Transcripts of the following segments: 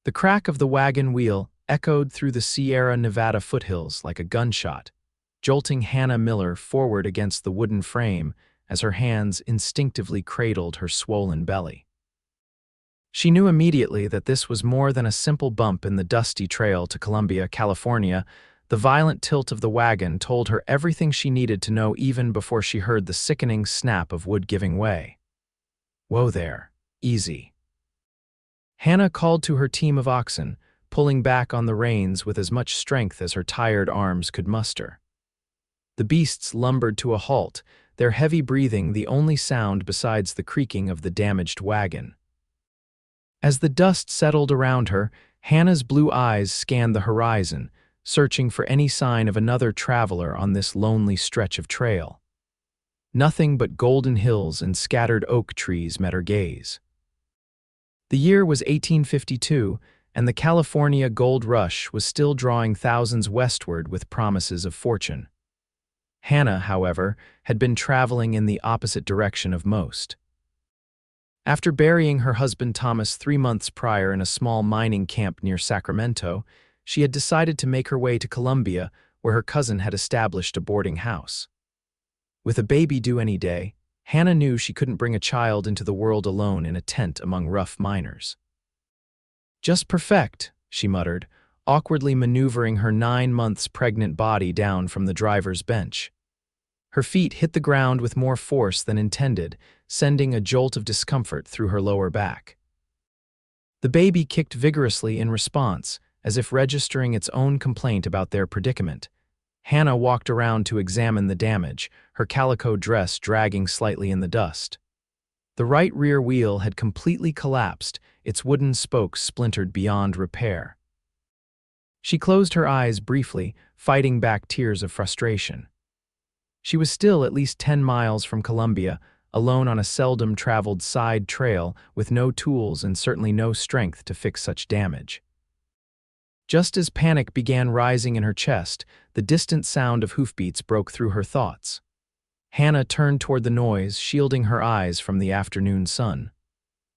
The crack of the wagon wheel echoed through the Sierra Nevada foothills like a gunshot, jolting Hannah Miller forward against the wooden frame as her hands instinctively cradled her swollen belly. She knew immediately that this was more than a simple bump in the dusty trail to Columbia, California. The violent tilt of the wagon told her everything she needed to know even before she heard the sickening snap of wood giving way. "Whoa there, easy." Hannah called to her team of oxen, pulling back on the reins with as much strength as her tired arms could muster. The beasts lumbered to a halt, their heavy breathing the only sound besides the creaking of the damaged wagon. As the dust settled around her, Hannah's blue eyes scanned the horizon, searching for any sign of another traveler on this lonely stretch of trail. Nothing but golden hills and scattered oak trees met her gaze. The year was 1852, and the California gold rush was still drawing thousands westward with promises of fortune. Hannah, however, had been traveling in the opposite direction of most. After burying her husband Thomas 3 months prior in a small mining camp near Sacramento, she had decided to make her way to Columbia, where her cousin had established a boarding house. With a baby due any day, Hannah knew she couldn't bring a child into the world alone in a tent among rough miners. "Just perfect," she muttered, awkwardly maneuvering her 9 months pregnant body down from the driver's bench. Her feet hit the ground with more force than intended, sending a jolt of discomfort through her lower back. The baby kicked vigorously in response, as if registering its own complaint about their predicament. Hannah walked around to examine the damage, her calico dress dragging slightly in the dust. The right rear wheel had completely collapsed, its wooden spokes splintered beyond repair. She closed her eyes briefly, fighting back tears of frustration. She was still at least 10 miles from Columbia, alone on a seldom-traveled side trail with no tools and certainly no strength to fix such damage. Just as panic began rising in her chest, the distant sound of hoofbeats broke through her thoughts. Hannah turned toward the noise, shielding her eyes from the afternoon sun.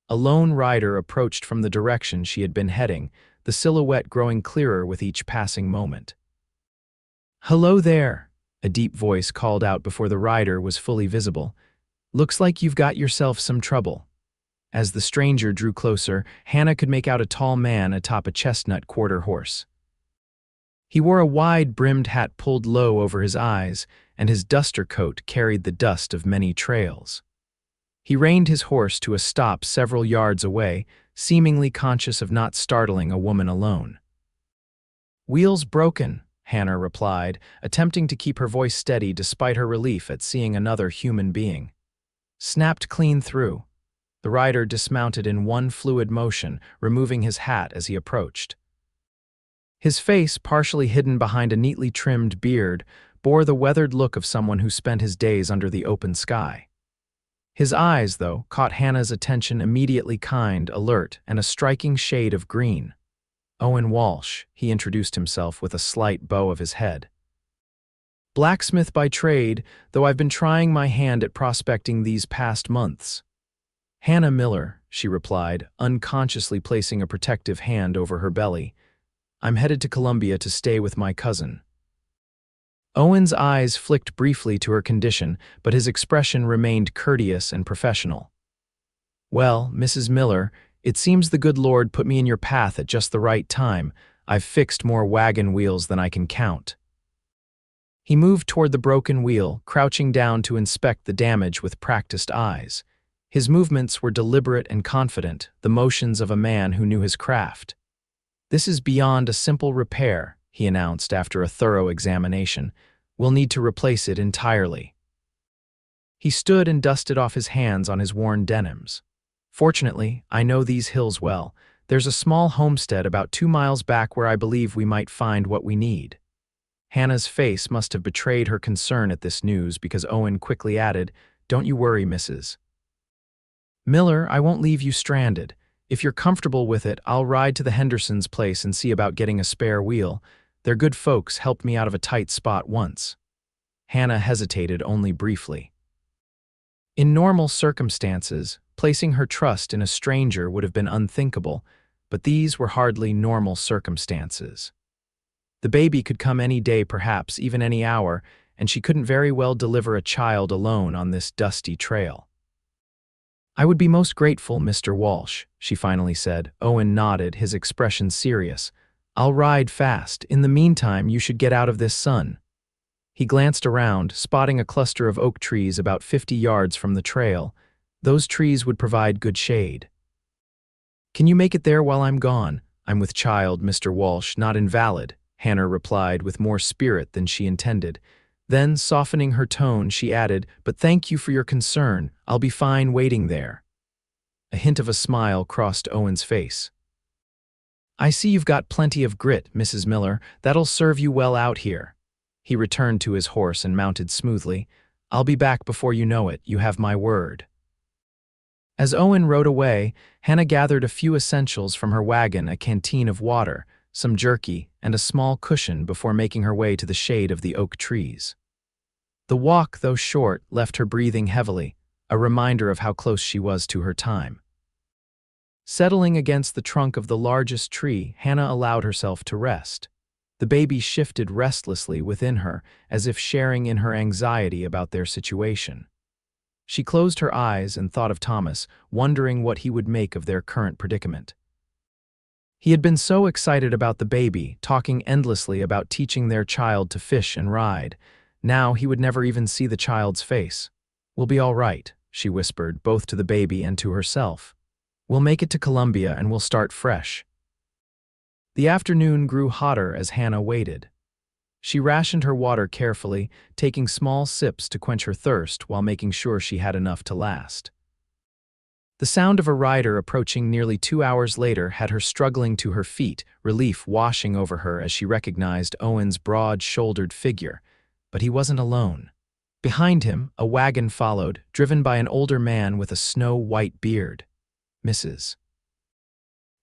A lone rider approached from the direction she had been heading, the silhouette growing clearer with each passing moment. "Hello there," a deep voice called out before the rider was fully visible. "Looks like you've got yourself some trouble." As the stranger drew closer, Hannah could make out a tall man atop a chestnut quarter horse. He wore a wide-brimmed hat pulled low over his eyes, and his duster coat carried the dust of many trails. He reined his horse to a stop several yards away, seemingly conscious of not startling a woman alone. "Wheels broken," Hannah replied, attempting to keep her voice steady despite her relief at seeing another human being. "Snapped clean through." The rider dismounted in one fluid motion, removing his hat as he approached. His face, partially hidden behind a neatly trimmed beard, bore the weathered look of someone who spent his days under the open sky. His eyes, though, caught Hannah's attention immediately, kind, alert, and a striking shade of green. "Owen Walsh," he introduced himself with a slight bow of his head. "Blacksmith by trade, though I've been trying my hand at prospecting these past months." "Hannah Miller," she replied, unconsciously placing a protective hand over her belly. "I'm headed to Columbia to stay with my cousin." Owen's eyes flicked briefly to her condition, but his expression remained courteous and professional. "Well, Mrs. Miller, it seems the good Lord put me in your path at just the right time. I've fixed more wagon wheels than I can count." He moved toward the broken wheel, crouching down to inspect the damage with practiced eyes. His movements were deliberate and confident, the motions of a man who knew his craft. "This is beyond a simple repair," he announced after a thorough examination. "We'll need to replace it entirely." He stood and dusted off his hands on his worn denims. "Fortunately, I know these hills well. There's a small homestead about 2 miles back where I believe we might find what we need." Hannah's face must have betrayed her concern at this news because Owen quickly added, "Don't you worry, Mrs. Miller, I won't leave you stranded. If you're comfortable with it, I'll ride to the Hendersons' place and see about getting a spare wheel. They're good folks, helped me out of a tight spot once." Hannah hesitated only briefly. In normal circumstances, placing her trust in a stranger would have been unthinkable, but these were hardly normal circumstances. The baby could come any day, perhaps even any hour, and she couldn't very well deliver a child alone on this dusty trail. "I would be most grateful, Mr. Walsh," she finally said. Owen nodded, his expression serious. "I'll ride fast. In the meantime, you should get out of this sun." He glanced around, spotting a cluster of oak trees about 50 yards from the trail. Those trees would provide good shade. "Can you make it there while I'm gone?" "I'm with child, Mr. Walsh, not invalid," Hannah replied with more spirit than she intended. Then, softening her tone, she added, "But thank you for your concern. I'll be fine waiting there." A hint of a smile crossed Owen's face. "I see you've got plenty of grit, Mrs. Miller. That'll serve you well out here." He returned to his horse and mounted smoothly. "I'll be back before you know it, you have my word." As Owen rode away, Hannah gathered a few essentials from her wagon, a canteen of water, some jerky, and a small cushion before making her way to the shade of the oak trees. The walk, though short, left her breathing heavily, a reminder of how close she was to her time. Settling against the trunk of the largest tree, Hannah allowed herself to rest. The baby shifted restlessly within her, as if sharing in her anxiety about their situation. She closed her eyes and thought of Thomas, wondering what he would make of their current predicament. He had been so excited about the baby, talking endlessly about teaching their child to fish and ride. Now he would never even see the child's face. "We'll be all right," she whispered, both to the baby and to herself. "We'll make it to Columbia and we'll start fresh." The afternoon grew hotter as Hannah waited. She rationed her water carefully, taking small sips to quench her thirst while making sure she had enough to last. The sound of a rider approaching nearly 2 hours later had her struggling to her feet, relief washing over her as she recognized Owen's broad-shouldered figure. But he wasn't alone. Behind him, a wagon followed, driven by an older man with a snow-white beard. "Mrs.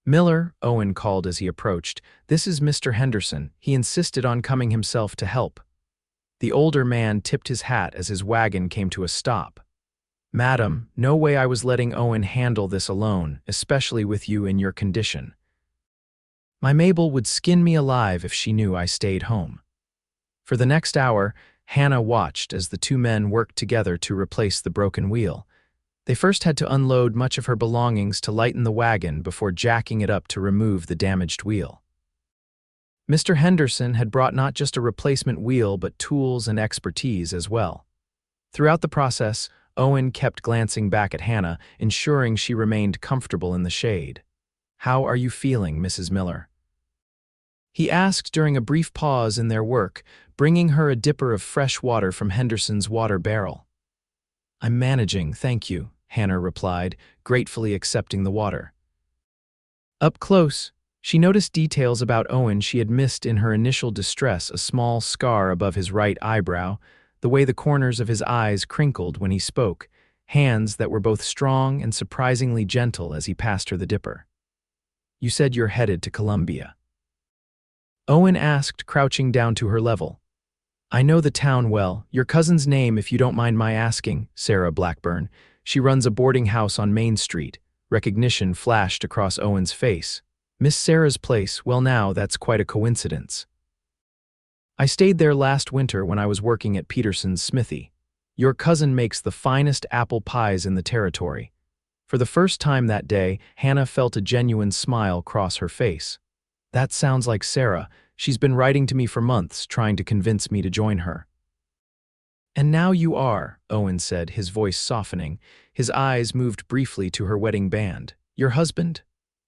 Miller," Owen called as he approached. "This is Mr. Henderson. He insisted on coming himself to help." The older man tipped his hat as his wagon came to a stop. "Madam, no way I was letting Owen handle this alone, especially with you in your condition. My Mabel would skin me alive if she knew I stayed home." For the next hour, Hannah watched as the two men worked together to replace the broken wheel. They first had to unload much of her belongings to lighten the wagon before jacking it up to remove the damaged wheel. Mr. Henderson had brought not just a replacement wheel but tools and expertise as well. Throughout the process, Owen kept glancing back at Hannah, ensuring she remained comfortable in the shade. "How are you feeling, Mrs. Miller?" he asked during a brief pause in their work, bringing her a dipper of fresh water from Henderson's water barrel. "I'm managing, thank you," Hannah replied, gratefully accepting the water. Up close, she noticed details about Owen she had missed in her initial distress: a small scar above his right eyebrow, the way the corners of his eyes crinkled when he spoke, hands that were both strong and surprisingly gentle as he passed her the dipper. "You said you're headed to Columbia?" Owen asked, crouching down to her level. "I know the town well. Your cousin's name, if you don't mind my asking?" "Sarah Blackburn. She runs a boarding house on Main Street." Recognition flashed across Owen's face. "Miss Sarah's place, well now, that's quite a coincidence. I stayed there last winter when I was working at Peterson's smithy. Your cousin makes the finest apple pies in the territory." For the first time that day, Hannah felt a genuine smile cross her face. "That sounds like Sarah. She's been writing to me for months, trying to convince me to join her." "And now you are," Owen said, his voice softening. His eyes moved briefly to her wedding band. "Your husband?"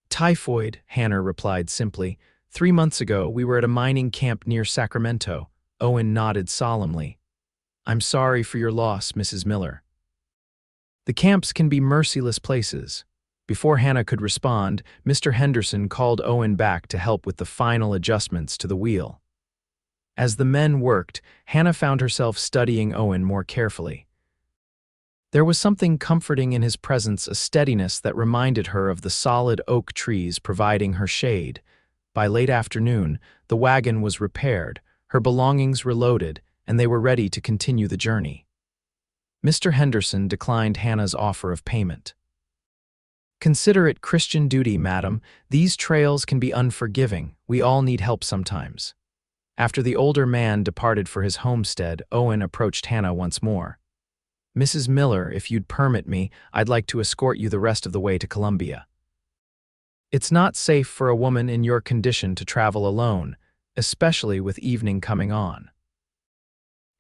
"Typhoid," Hannah replied simply. 3 months ago, we were at a mining camp near Sacramento." Owen nodded solemnly. "I'm sorry for your loss, Mrs. Miller." The camps can be merciless places. Before Hannah could respond, Mr. Henderson called Owen back to help with the final adjustments to the wheel. As the men worked, Hannah found herself studying Owen more carefully. There was something comforting in his presence, a steadiness that reminded her of the solid oak trees providing her shade. By late afternoon, the wagon was repaired, her belongings reloaded, and they were ready to continue the journey. Mr. Henderson declined Hannah's offer of payment. Consider it Christian duty, madam. These trails can be unforgiving. We all need help sometimes. After the older man departed for his homestead, Owen approached Hannah once more. Mrs. Miller, if you'd permit me, I'd like to escort you the rest of the way to Columbia. It's not safe for a woman in your condition to travel alone, especially with evening coming on.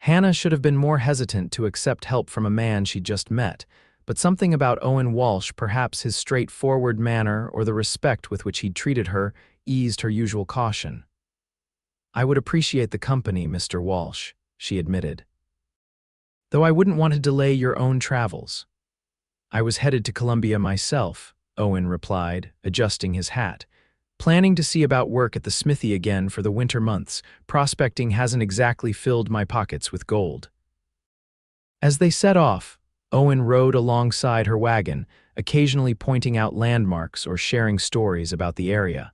Hannah should have been more hesitant to accept help from a man she'd just met, but something about Owen Walsh, perhaps his straightforward manner or the respect with which he'd treated her, eased her usual caution. I would appreciate the company, Mr. Walsh, she admitted. Though I wouldn't want to delay your own travels. I was headed to Columbia myself, Owen replied, adjusting his hat. Planning to see about work at the smithy again for the winter months. Prospecting hasn't exactly filled my pockets with gold. As they set off, Owen rode alongside her wagon, occasionally pointing out landmarks or sharing stories about the area.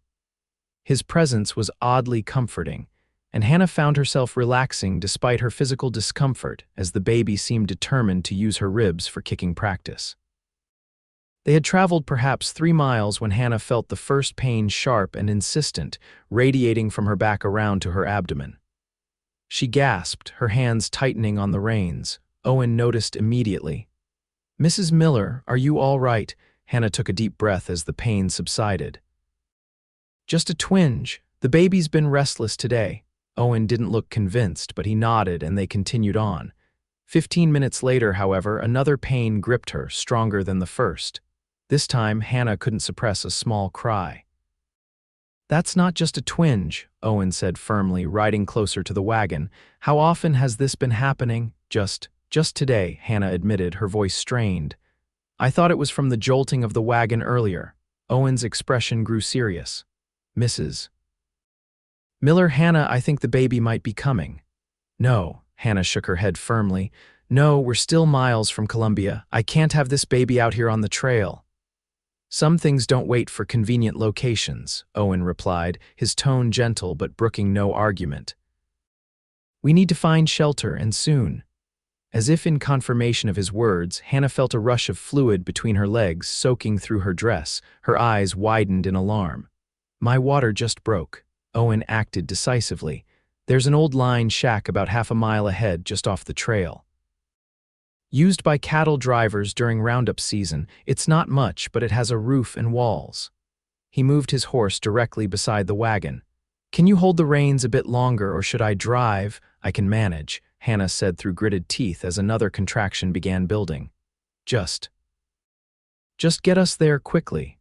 His presence was oddly comforting, and Hannah found herself relaxing despite her physical discomfort as the baby seemed determined to use her ribs for kicking practice. They had traveled perhaps 3 miles when Hannah felt the first pain sharp and insistent, radiating from her back around to her abdomen. She gasped, her hands tightening on the reins. Owen noticed immediately. Mrs. Miller, are you all right? Hannah took a deep breath as the pain subsided. Just a twinge. The baby's been restless today. Owen didn't look convinced, but he nodded and they continued on. 15 minutes later, however, another pain gripped her, stronger than the first. This time, Hannah couldn't suppress a small cry. That's not just a twinge, Owen said firmly, riding closer to the wagon. How often has this been happening? Just today, Hannah admitted, her voice strained. I thought it was from the jolting of the wagon earlier. Owen's expression grew serious. Mrs. Miller, Hannah, I think the baby might be coming. No, Hannah shook her head firmly. No, we're still miles from Columbia. I can't have this baby out here on the trail. Some things don't wait for convenient locations, Owen replied, his tone gentle but brooking no argument. We need to find shelter, and soon. As if in confirmation of his words, Hannah felt a rush of fluid between her legs soaking through her dress. Her eyes widened in alarm. My water just broke. Owen acted decisively. There's an old line shack about half a mile ahead, just off the trail. Used by cattle drivers during roundup season, it's not much, but it has a roof and walls. He moved his horse directly beside the wagon. Can you hold the reins a bit longer, or should I drive? I can manage, Hannah said through gritted teeth as another contraction began building. Just get us there quickly.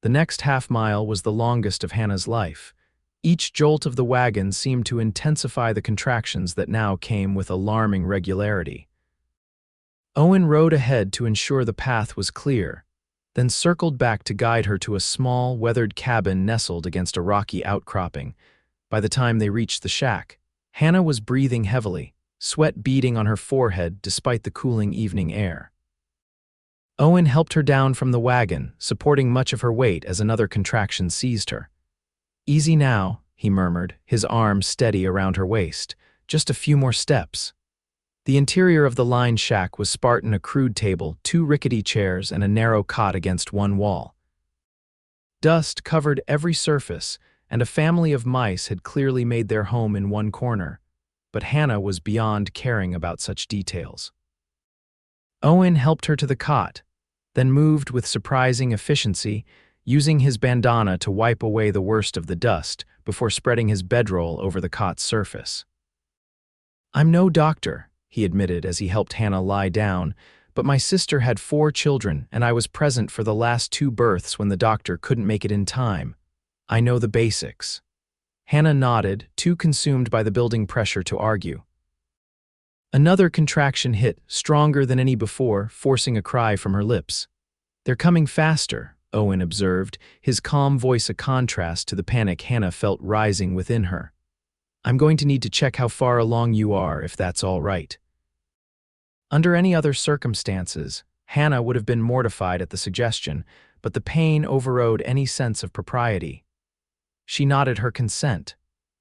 The next half-mile was the longest of Hannah's life. Each jolt of the wagon seemed to intensify the contractions that now came with alarming regularity. Owen rode ahead to ensure the path was clear, then circled back to guide her to a small, weathered cabin nestled against a rocky outcropping. By the time they reached the shack, Hannah was breathing heavily, sweat beading on her forehead despite the cooling evening air. Owen helped her down from the wagon, supporting much of her weight as another contraction seized her. Easy now, he murmured, his arm steady around her waist. Just a few more steps. The interior of the line shack was Spartan, a crude table, 2 rickety chairs, and a narrow cot against one wall. Dust covered every surface, and a family of mice had clearly made their home in one corner, but Hannah was beyond caring about such details. Owen helped her to the cot, then moved with surprising efficiency, using his bandana to wipe away the worst of the dust before spreading his bedroll over the cot's surface. I'm no doctor, he admitted as he helped Hannah lie down, but my sister had 4 children, and I was present for the last 2 births when the doctor couldn't make it in time. I know the basics. Hannah nodded, too consumed by the building pressure to argue. Another contraction hit, stronger than any before, forcing a cry from her lips. They're coming faster, Owen observed, his calm voice a contrast to the panic Hannah felt rising within her. I'm going to need to check how far along you are, if that's all right. Under any other circumstances, Hannah would have been mortified at the suggestion, but the pain overrode any sense of propriety. She nodded her consent.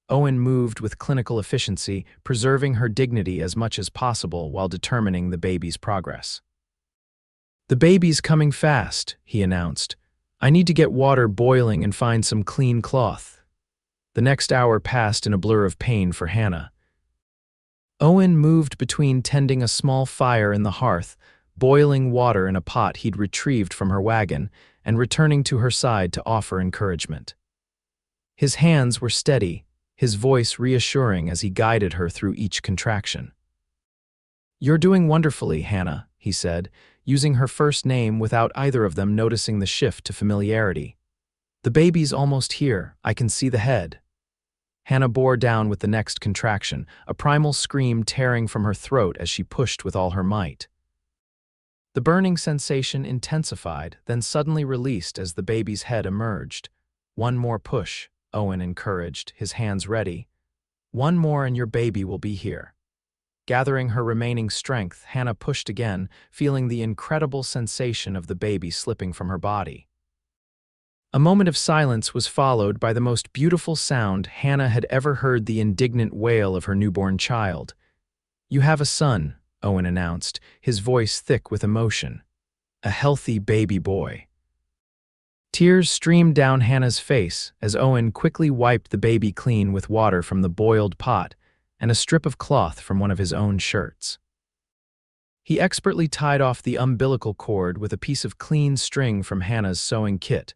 Owen moved with clinical efficiency, preserving her dignity as much as possible while determining the baby's progress. "The baby's coming fast," he announced. "I need to get water boiling and find some clean cloth." The next hour passed in a blur of pain for Hannah. Owen moved between tending a small fire in the hearth, boiling water in a pot he'd retrieved from her wagon, and returning to her side to offer encouragement. His hands were steady, his voice reassuring as he guided her through each contraction. "You're doing wonderfully, Hannah," he said, using her first name without either of them noticing the shift to familiarity. "The baby's almost here, I can see the head." Hannah bore down with the next contraction, a primal scream tearing from her throat as she pushed with all her might. The burning sensation intensified, then suddenly released as the baby's head emerged. "One more push," Owen encouraged, his hands ready. "One more and your baby will be here." Gathering her remaining strength, Hannah pushed again, feeling the incredible sensation of the baby slipping from her body. A moment of silence was followed by the most beautiful sound Hannah had ever heard, the indignant wail of her newborn child. "You have a son," Owen announced, his voice thick with emotion. "A healthy baby boy." Tears streamed down Hannah's face as Owen quickly wiped the baby clean with water from the boiled pot and a strip of cloth from one of his own shirts. He expertly tied off the umbilical cord with a piece of clean string from Hannah's sewing kit,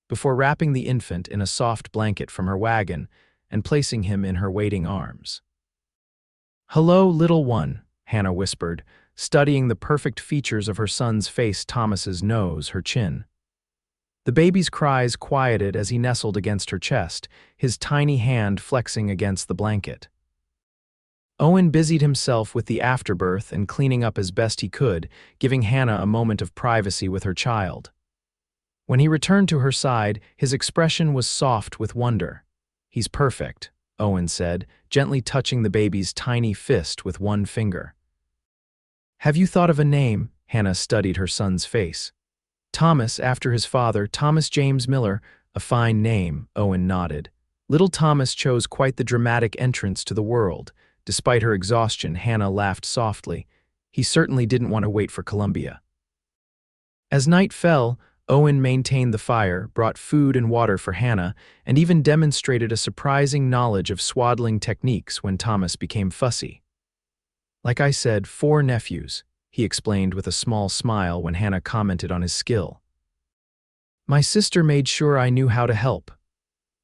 before wrapping the infant in a soft blanket from her wagon and placing him in her waiting arms. "Hello, little one," Hannah whispered, studying the perfect features of her son's face, Thomas's nose, her chin. The baby's cries quieted as he nestled against her chest, his tiny hand flexing against the blanket. Owen busied himself with the afterbirth and cleaning up as best he could, giving Hannah a moment of privacy with her child. When he returned to her side, his expression was soft with wonder. "He's perfect," Owen said, gently touching the baby's tiny fist with one finger. "Have you thought of a name?" Hannah studied her son's face. "Thomas, after his father, Thomas James Miller, a fine name," Owen nodded. Little Thomas chose quite the dramatic entrance to the world. Despite her exhaustion, Hannah laughed softly. He certainly didn't want to wait for Columbia. As night fell, Owen maintained the fire, brought food and water for Hannah, and even demonstrated a surprising knowledge of swaddling techniques when Thomas became fussy. "Like I said, 4 nephews," he explained with a small smile when Hannah commented on his skill. "My sister made sure I knew how to help."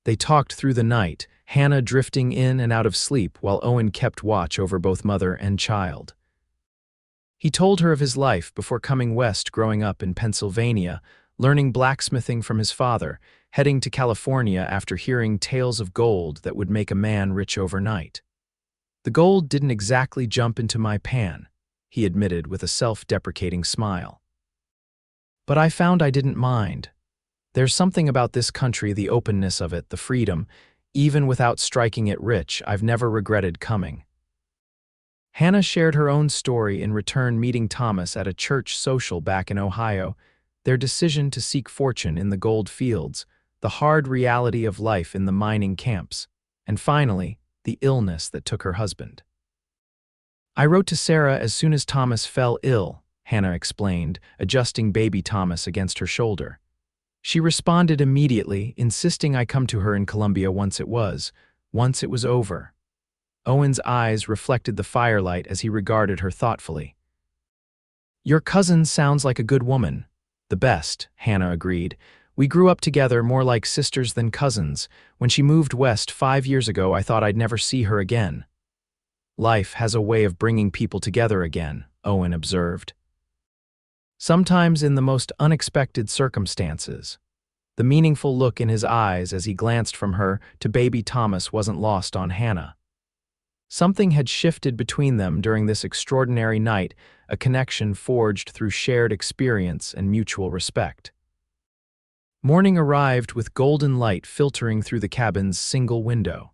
They talked through the night, Hannah drifting in and out of sleep while Owen kept watch over both mother and child. He told her of his life before coming west, growing up in Pennsylvania, learning blacksmithing from his father, heading to California after hearing tales of gold that would make a man rich overnight. "The gold didn't exactly jump into my pan," he admitted with a self-deprecating smile. "But I found I didn't mind. There's something about this country, the openness of it, the freedom. Even without striking it rich, I've never regretted coming." Hannah shared her own story in return, meeting Thomas at a church social back in Ohio, their decision to seek fortune in the gold fields, the hard reality of life in the mining camps, and finally, the illness that took her husband. "I wrote to Sarah as soon as Thomas fell ill," Hannah explained, adjusting baby Thomas against her shoulder. "She responded immediately, insisting I come to her in Columbia once it was over." Owen's eyes reflected the firelight as he regarded her thoughtfully. "Your cousin sounds like a good woman." "The best," Hannah agreed. "We grew up together, more like sisters than cousins. When she moved west 5 years ago, I thought I'd never see her again." "Life has a way of bringing people together again," Owen observed. "Sometimes in the most unexpected circumstances." The meaningful look in his eyes as he glanced from her to baby Thomas wasn't lost on Hannah. Something had shifted between them during this extraordinary night, a connection forged through shared experience and mutual respect. Morning arrived with golden light filtering through the cabin's single window.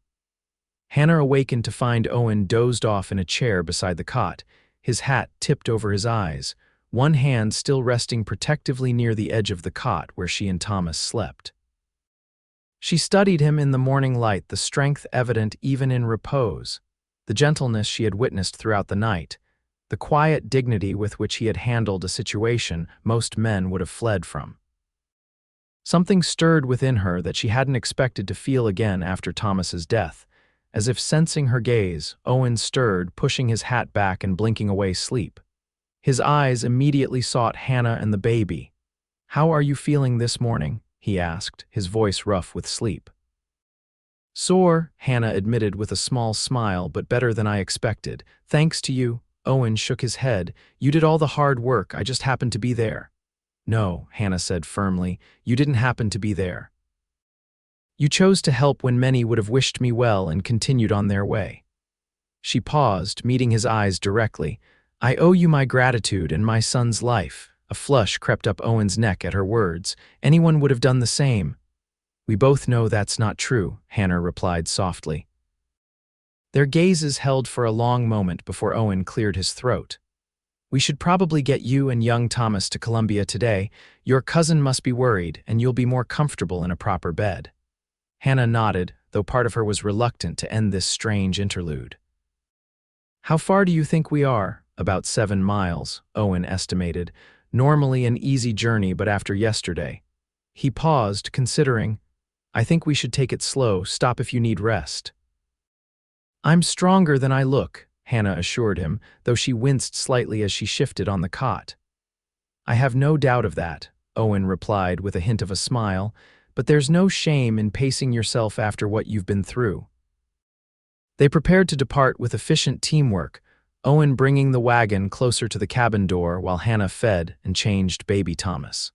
Hannah awakened to find Owen dozed off in a chair beside the cot, his hat tipped over his eyes, one hand still resting protectively near the edge of the cot where she and Thomas slept. She studied him in the morning light, the strength evident even in repose, the gentleness she had witnessed throughout the night. the quiet dignity with which he had handled a situation most men would have fled from. Something stirred within her that she hadn't expected to feel again after Thomas's death. As if sensing her gaze, Owen stirred, pushing his hat back and blinking away sleep. His eyes immediately sought Hannah and the baby. "How are you feeling this morning?" he asked, his voice rough with sleep. "Sore," Hannah admitted with a small smile, "but better than I expected. Thanks to you." Owen shook his head. "You did all the hard work, I just happened to be there." "No," Hannah said firmly, "you didn't happen to be there. You chose to help when many would have wished me well and continued on their way." She paused, meeting his eyes directly. "I owe you my gratitude and my son's life." A flush crept up Owen's neck at her words. "Anyone would have done the same." "We both know that's not true," Hannah replied softly. Their gazes held for a long moment before Owen cleared his throat. "We should probably get you and young Thomas to Columbia today. Your cousin must be worried, and you'll be more comfortable in a proper bed." Hannah nodded, though part of her was reluctant to end this strange interlude. "How far do you think we are?" "About 7 miles, Owen estimated. "Normally an easy journey, but after yesterday." He paused, considering. "I think we should take it slow, stop if you need rest." "I'm stronger than I look," Hannah assured him, though she winced slightly as she shifted on the cot. "I have no doubt of that," Owen replied with a hint of a smile, "but there's no shame in pacing yourself after what you've been through." They prepared to depart with efficient teamwork, Owen bringing the wagon closer to the cabin door while Hannah fed and changed baby Thomas.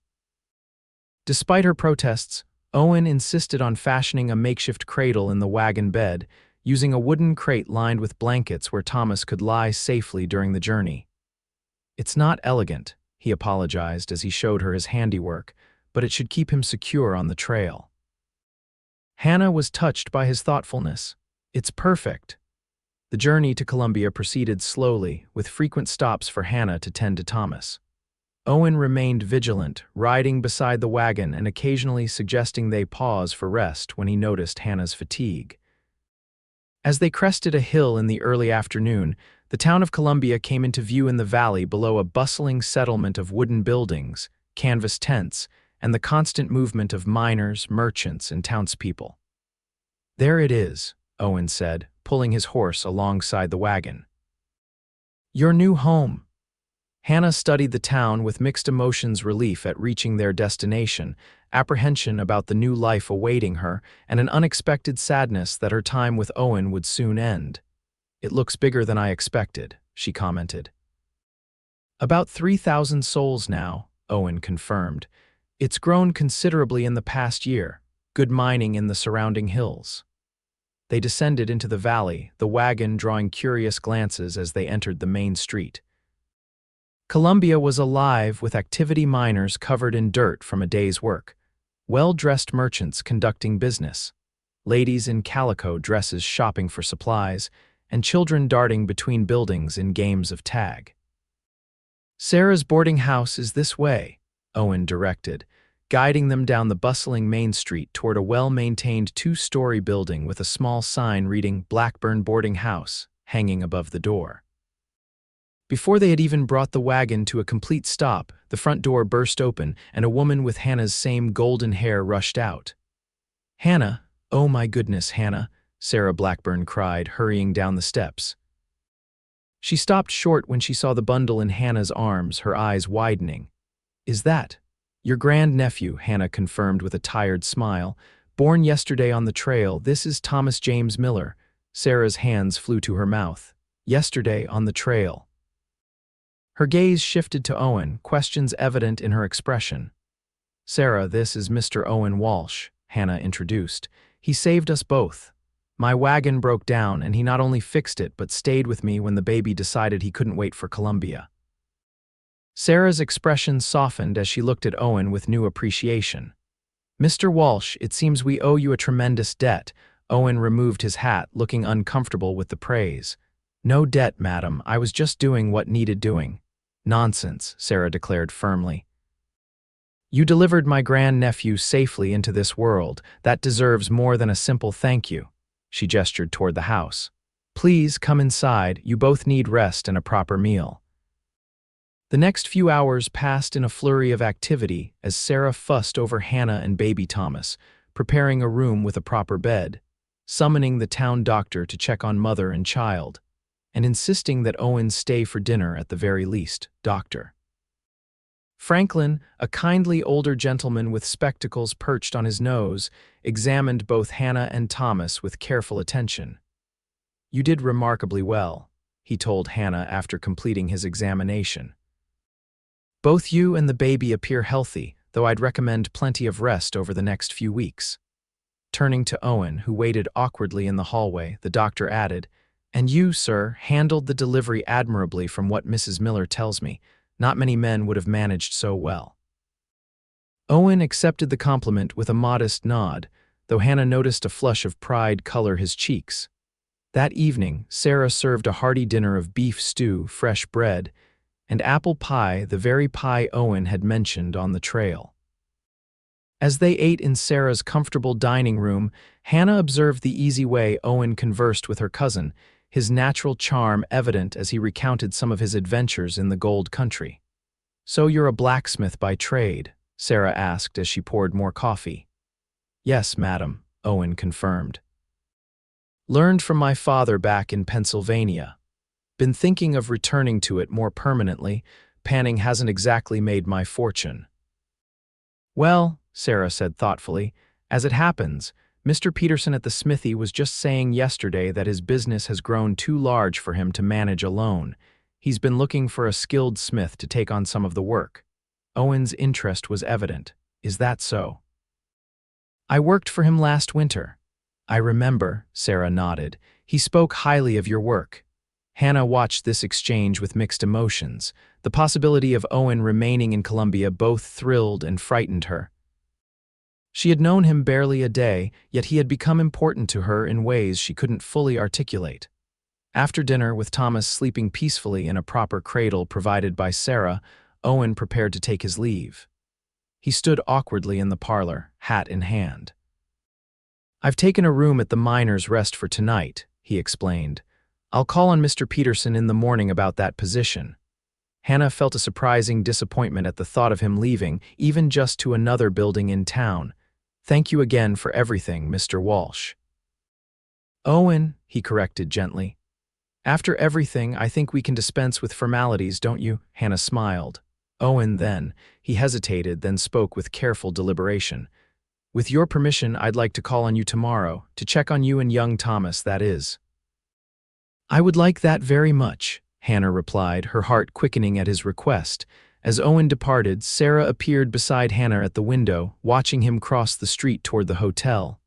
Despite her protests, Owen insisted on fashioning a makeshift cradle in the wagon bed, using a wooden crate lined with blankets where Thomas could lie safely during the journey. "It's not elegant," he apologized as he showed her his handiwork, "but it should keep him secure on the trail." Hannah was touched by his thoughtfulness. "It's perfect." The journey to Columbia proceeded slowly, with frequent stops for Hannah to tend to Thomas. Owen remained vigilant, riding beside the wagon and occasionally suggesting they pause for rest when he noticed Hannah's fatigue. As they crested a hill in the early afternoon, the town of Columbia came into view in the valley below a bustling settlement of wooden buildings, canvas tents, and the constant movement of miners, merchants, and townspeople. "There it is," Owen said, pulling his horse alongside the wagon. "Your new home." Hannah studied the town with mixed emotions: relief at reaching their destination, apprehension about the new life awaiting her, and an unexpected sadness that her time with Owen would soon end. "It looks bigger than I expected," she commented. "About 3,000 souls now," Owen confirmed. "It's grown considerably in the past year. Good mining in the surrounding hills." They descended into the valley, the wagon drawing curious glances as they entered the main street. Columbia was alive with activity: miners covered in dirt from a day's work, well-dressed merchants conducting business, ladies in calico dresses shopping for supplies, and children darting between buildings in games of tag. "Sarah's boarding house is this way," Owen directed, guiding them down the bustling main street toward a well-maintained 2-story building with a small sign reading "Blackburn Boarding House" hanging above the door. Before they had even brought the wagon to a complete stop, the front door burst open and a woman with Hannah's same golden hair rushed out. "Hannah, oh my goodness, Hannah," Sarah Blackburn cried, hurrying down the steps. She stopped short when she saw the bundle in Hannah's arms, her eyes widening. "Is that your grandnephew?" Hannah confirmed with a tired smile. "Born yesterday on the trail. This is Thomas James Miller." Sarah's hands flew to her mouth. "Yesterday on the trail." Her gaze shifted to Owen, questions evident in her expression. "Sarah, this is Mr. Owen Walsh," Hannah introduced. "He saved us both. My wagon broke down, and he not only fixed it but stayed with me when the baby decided he couldn't wait for Columbia." Sarah's expression softened as she looked at Owen with new appreciation. "Mr. Walsh, it seems we owe you a tremendous debt." Owen removed his hat, looking uncomfortable with the praise. "No debt, madam. I was just doing what needed doing." "Nonsense," Sarah declared firmly. "You delivered my grandnephew safely into this world. That deserves more than a simple thank you." She gestured toward the house. "Please come inside. You both need rest and a proper meal." The next few hours passed in a flurry of activity as Sarah fussed over Hannah and baby Thomas, preparing a room with a proper bed, summoning the town doctor to check on mother and child, and insisting that Owen stay for dinner at the very least. Doctor Franklin, a kindly older gentleman with spectacles perched on his nose, examined both Hannah and Thomas with careful attention. "You did remarkably well," he told Hannah after completing his examination. "Both you and the baby appear healthy, though I'd recommend plenty of rest over the next few weeks." Turning to Owen, who waited awkwardly in the hallway, the doctor added, "And you, sir, handled the delivery admirably from what Mrs. Miller tells me. Not many men would have managed so well." Owen accepted the compliment with a modest nod, though Hannah noticed a flush of pride color his cheeks. That evening, Sarah served a hearty dinner of beef stew, fresh bread, and apple pie, the very pie Owen had mentioned on the trail. As they ate in Sarah's comfortable dining room, Hannah observed the easy way Owen conversed with her cousin, his natural charm evident as he recounted some of his adventures in the gold country. "So you're a blacksmith by trade?" Sarah asked as she poured more coffee. "Yes, madam," Owen confirmed. "Learned from my father back in Pennsylvania. Been thinking of returning to it more permanently. Panning hasn't exactly made my fortune." "Well," Sarah said thoughtfully, "as it happens, Mr. Peterson at the smithy was just saying yesterday that his business has grown too large for him to manage alone. He's been looking for a skilled smith to take on some of the work." Owen's interest was evident. "Is that so?" "I worked for him last winter." "I remember," Sarah nodded. "He spoke highly of your work." Hannah watched this exchange with mixed emotions. The possibility of Owen remaining in Columbia both thrilled and frightened her. She had known him barely a day, yet he had become important to her in ways she couldn't fully articulate. After dinner, with Thomas sleeping peacefully in a proper cradle provided by Sarah, Owen prepared to take his leave. He stood awkwardly in the parlor, hat in hand. "I've taken a room at the Miners' Rest for tonight," he explained. "I'll call on Mr. Peterson in the morning about that position." Hannah felt a surprising disappointment at the thought of him leaving, even just to another building in town. "Thank you again for everything, Mr. Walsh." "Owen," he corrected gently. "After everything, I think we can dispense with formalities, don't you?" Hannah smiled. Owen then. He hesitated, then spoke with careful deliberation. "With your permission, I'd like to call on you tomorrow, to check on you and young Thomas, that is." "I would like that very much," Hannah replied, her heart quickening at his request. As Owen departed, Sarah appeared beside Hannah at the window, watching him cross the street toward the hotel.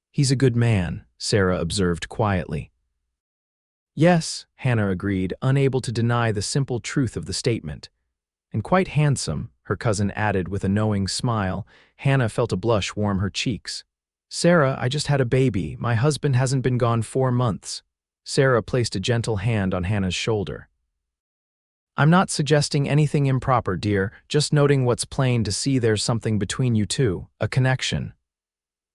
"He's a good man," Sarah observed quietly. "Yes," Hannah agreed, unable to deny the simple truth of the statement. "And quite handsome," her cousin added with a knowing smile. Hannah felt a blush warm her cheeks. "Sarah, I just had a baby. My husband hasn't been gone 4 months." Sarah placed a gentle hand on Hannah's shoulder. "I'm not suggesting anything improper, dear, just noting what's plain to see there's something between you two, a connection."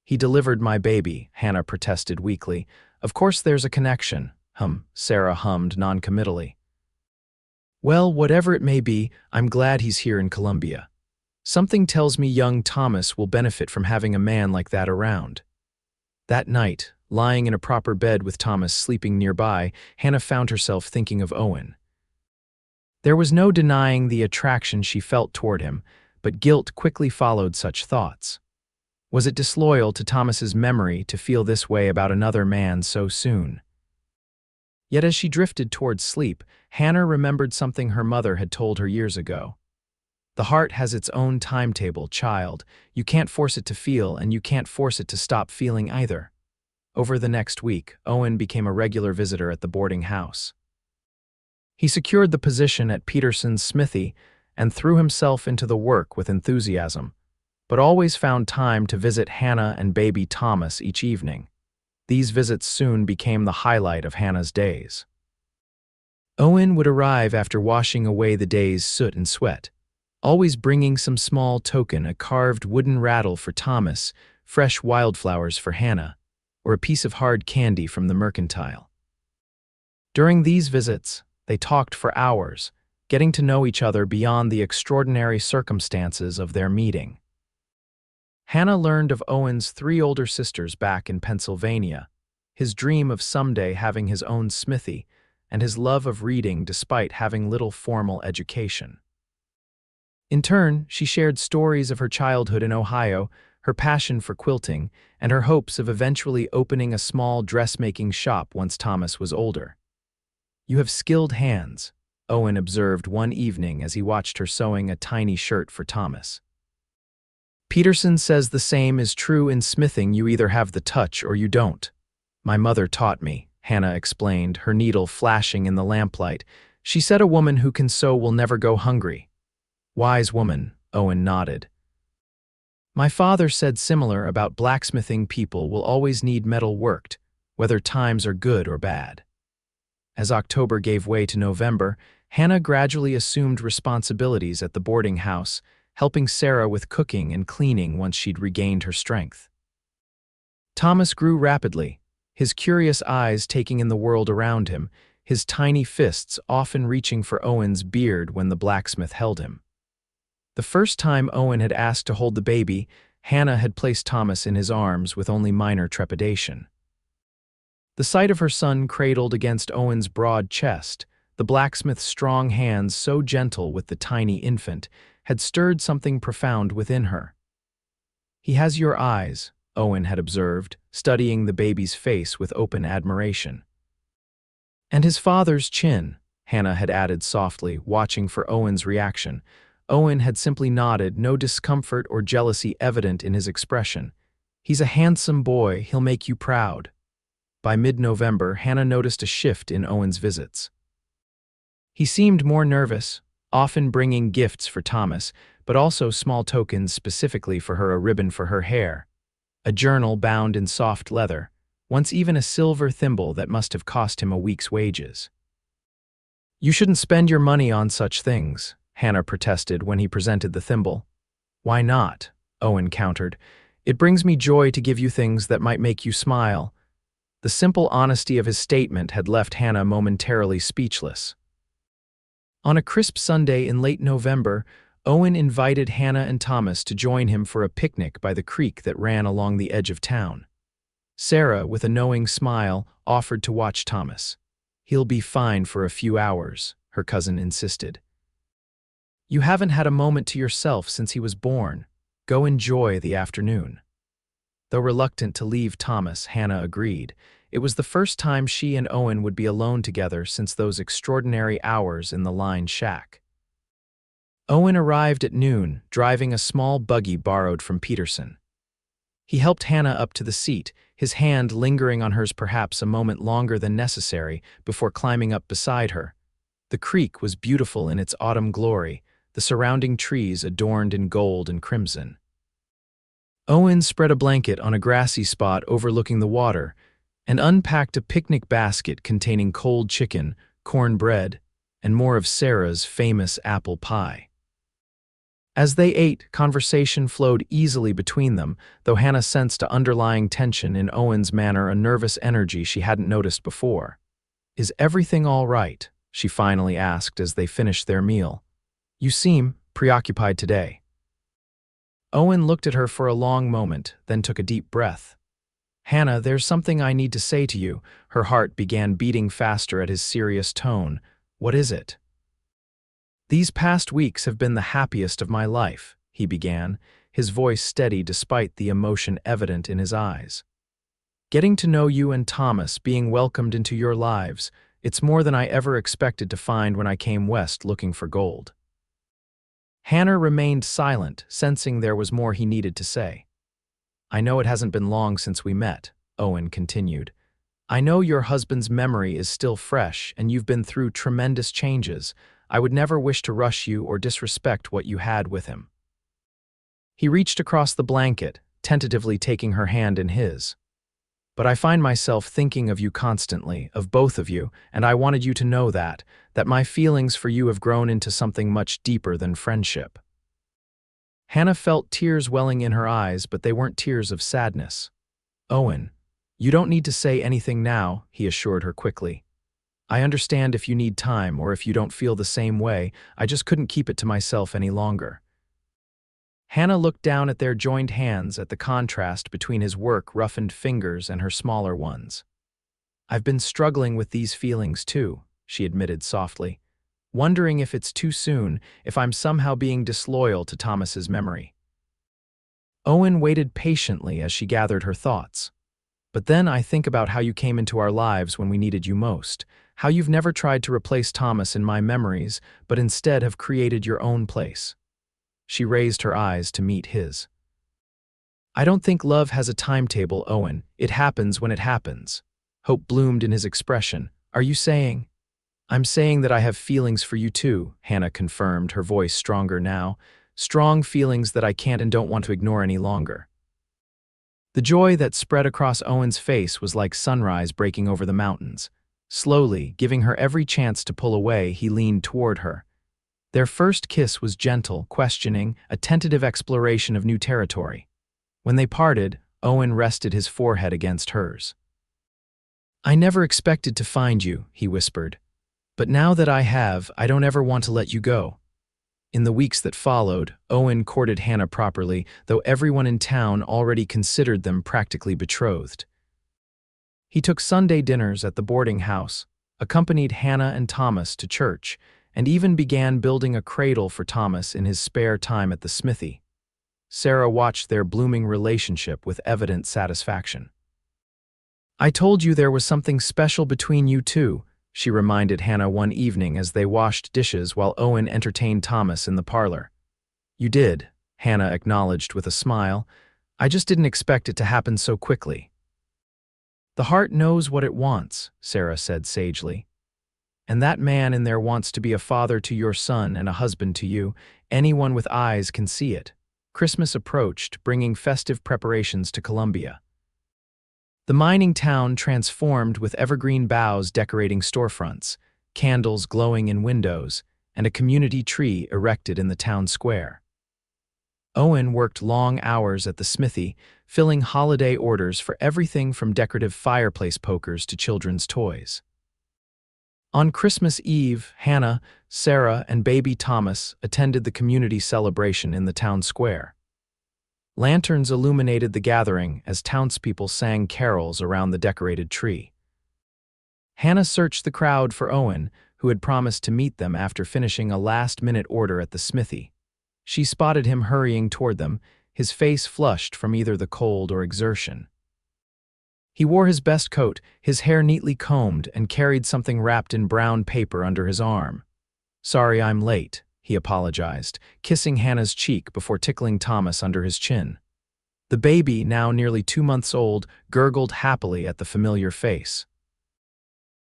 "He delivered my baby," Hannah protested weakly. "Of course there's a connection." Sarah hummed noncommittally. "Well, whatever it may be, I'm glad he's here in Columbia. Something tells me young Thomas will benefit from having a man like that around." That night, lying in a proper bed with Thomas sleeping nearby, Hannah found herself thinking of Owen. There was no denying the attraction she felt toward him, but guilt quickly followed such thoughts. Was it disloyal to Thomas's memory to feel this way about another man so soon? Yet as she drifted towards sleep, Hannah remembered something her mother had told her years ago. "The heart has its own timetable, child. You can't force it to feel, and you can't force it to stop feeling either." Over the next week, Owen became a regular visitor at the boarding house. He secured the position at Peterson's smithy and threw himself into the work with enthusiasm, but always found time to visit Hannah and baby Thomas each evening. These visits soon became the highlight of Hannah's days. Owen would arrive after washing away the day's soot and sweat, always bringing some small token, a carved wooden rattle for Thomas, fresh wildflowers for Hannah, or a piece of hard candy from the mercantile. During these visits, they talked for hours, getting to know each other beyond the extraordinary circumstances of their meeting. Hannah learned of Owen's 3 older sisters back in Pennsylvania, his dream of someday having his own smithy, and his love of reading despite having little formal education. In turn, she shared stories of her childhood in Ohio, her passion for quilting, and her hopes of eventually opening a small dressmaking shop once Thomas was older. "You have skilled hands," Owen observed one evening as he watched her sewing a tiny shirt for Thomas. "Peterson says the same is true in smithing. You either have the touch or you don't. My mother taught me," Hannah explained, her needle flashing in the lamplight. "She said a woman who can sew will never go hungry." "Wise woman," Owen nodded. "My father said similar about blacksmithing. People will always need metal worked, whether times are good or bad." As October gave way to November, Hannah gradually assumed responsibilities at the boarding house, helping Sarah with cooking and cleaning once she'd regained her strength. Thomas grew rapidly, his curious eyes taking in the world around him, his tiny fists often reaching for Owen's beard when the blacksmith held him. The first time Owen had asked to hold the baby, Hannah had placed Thomas in his arms with only minor trepidation. The sight of her son cradled against Owen's broad chest, the blacksmith's strong hands so gentle with the tiny infant, had stirred something profound within her. "He has your eyes," Owen had observed, studying the baby's face with open admiration. "And his father's chin," Hannah had added softly, watching for Owen's reaction. Owen had simply nodded, no discomfort or jealousy evident in his expression. "He's a handsome boy, he'll make you proud." By mid-November, Hannah noticed a shift in Owen's visits. He seemed more nervous, often bringing gifts for Thomas, but also small tokens specifically for her: a ribbon for her hair, a journal bound in soft leather, once even a silver thimble that must have cost him a week's wages. "You shouldn't spend your money on such things," Hannah protested when he presented the thimble. "Why not?" Owen countered. "It brings me joy to give you things that might make you smile." The simple honesty of his statement had left Hannah momentarily speechless. On a crisp Sunday in late November, Owen invited Hannah and Thomas to join him for a picnic by the creek that ran along the edge of town. Sarah, with a knowing smile, offered to watch Thomas. "He'll be fine for a few hours," her cousin insisted. "You haven't had a moment to yourself since he was born. Go enjoy the afternoon." Though reluctant to leave Thomas, Hannah agreed. It was the first time she and Owen would be alone together since those extraordinary hours in the lined shack. Owen arrived at noon, driving a small buggy borrowed from Peterson. He helped Hannah up to the seat, his hand lingering on hers perhaps a moment longer than necessary before climbing up beside her. The creek was beautiful in its autumn glory, the surrounding trees adorned in gold and crimson. Owen spread a blanket on a grassy spot overlooking the water and unpacked a picnic basket containing cold chicken, cornbread, and more of Sarah's famous apple pie. As they ate, conversation flowed easily between them, though Hannah sensed an underlying tension in Owen's manner, a nervous energy she hadn't noticed before. "Is everything all right?" she finally asked as they finished their meal. "You seem preoccupied today." Owen looked at her for a long moment, then took a deep breath. "Hannah, there's something I need to say to you." Her heart began beating faster at his serious tone. "What is it?" "These past weeks have been the happiest of my life," he began, his voice steady despite the emotion evident in his eyes. "Getting to know you and Thomas, being welcomed into your lives, it's more than I ever expected to find when I came west looking for gold." Hannah remained silent, sensing there was more he needed to say. "I know it hasn't been long since we met," Owen continued. "I know your husband's memory is still fresh and you've been through tremendous changes. I would never wish to rush you or disrespect what you had with him." He reached across the blanket, tentatively taking her hand in his. "But I find myself thinking of you constantly, of both of you, and I wanted you to know that my feelings for you have grown into something much deeper than friendship." Hannah felt tears welling in her eyes, but they weren't tears of sadness. "Owen, you don't need to say anything now," he assured her quickly. I understand if you need time or if you don't feel the same way. I just couldn't keep it to myself any longer." Hannah looked down at their joined hands at the contrast between his work-roughened fingers and her smaller ones. "I've been struggling with these feelings too," she admitted softly, "wondering if it's too soon, if I'm somehow being disloyal to Thomas's memory." Owen waited patiently as she gathered her thoughts. "But then I think about how you came into our lives when we needed you most, how you've never tried to replace Thomas in my memories, but instead have created your own place." She raised her eyes to meet his. "I don't think love has a timetable, Owen. It happens when it happens." Hope bloomed in his expression. "Are you saying—" "I'm saying that I have feelings for you too," Hannah confirmed, her voice stronger now. "Strong feelings that I can't and don't want to ignore any longer." The joy that spread across Owen's face was like sunrise breaking over the mountains. Slowly, giving her every chance to pull away, he leaned toward her. Their first kiss was gentle, questioning, a tentative exploration of new territory. When they parted, Owen rested his forehead against hers. "I never expected to find you," he whispered. "But now that I have, I don't ever want to let you go." In the weeks that followed, Owen courted Hannah properly, though everyone in town already considered them practically betrothed. He took Sunday dinners at the boarding house, accompanied Hannah and Thomas to church, and even began building a cradle for Thomas in his spare time at the smithy. Sarah watched their blooming relationship with evident satisfaction. "I told you there was something special between you two," she reminded Hannah one evening as they washed dishes while Owen entertained Thomas in the parlor. "You did," Hannah acknowledged with a smile. "I just didn't expect it to happen so quickly." "The heart knows what it wants," Sarah said sagely. "And that man in there wants to be a father to your son and a husband to you. Anyone with eyes can see it." Christmas approached, bringing festive preparations to Columbia. The mining town transformed with evergreen boughs decorating storefronts, candles glowing in windows, and a community tree erected in the town square. Owen worked long hours at the smithy, filling holiday orders for everything from decorative fireplace pokers to children's toys. On Christmas Eve, Hannah, Sarah, and baby Thomas attended the community celebration in the town square. Lanterns illuminated the gathering as townspeople sang carols around the decorated tree. Hannah searched the crowd for Owen, who had promised to meet them after finishing a last-minute order at the smithy. She spotted him hurrying toward them, his face flushed from either the cold or exertion. He wore his best coat, his hair neatly combed, and carried something wrapped in brown paper under his arm. "Sorry I'm late," he apologized, kissing Hannah's cheek before tickling Thomas under his chin. The baby, now nearly 2 months old, gurgled happily at the familiar face.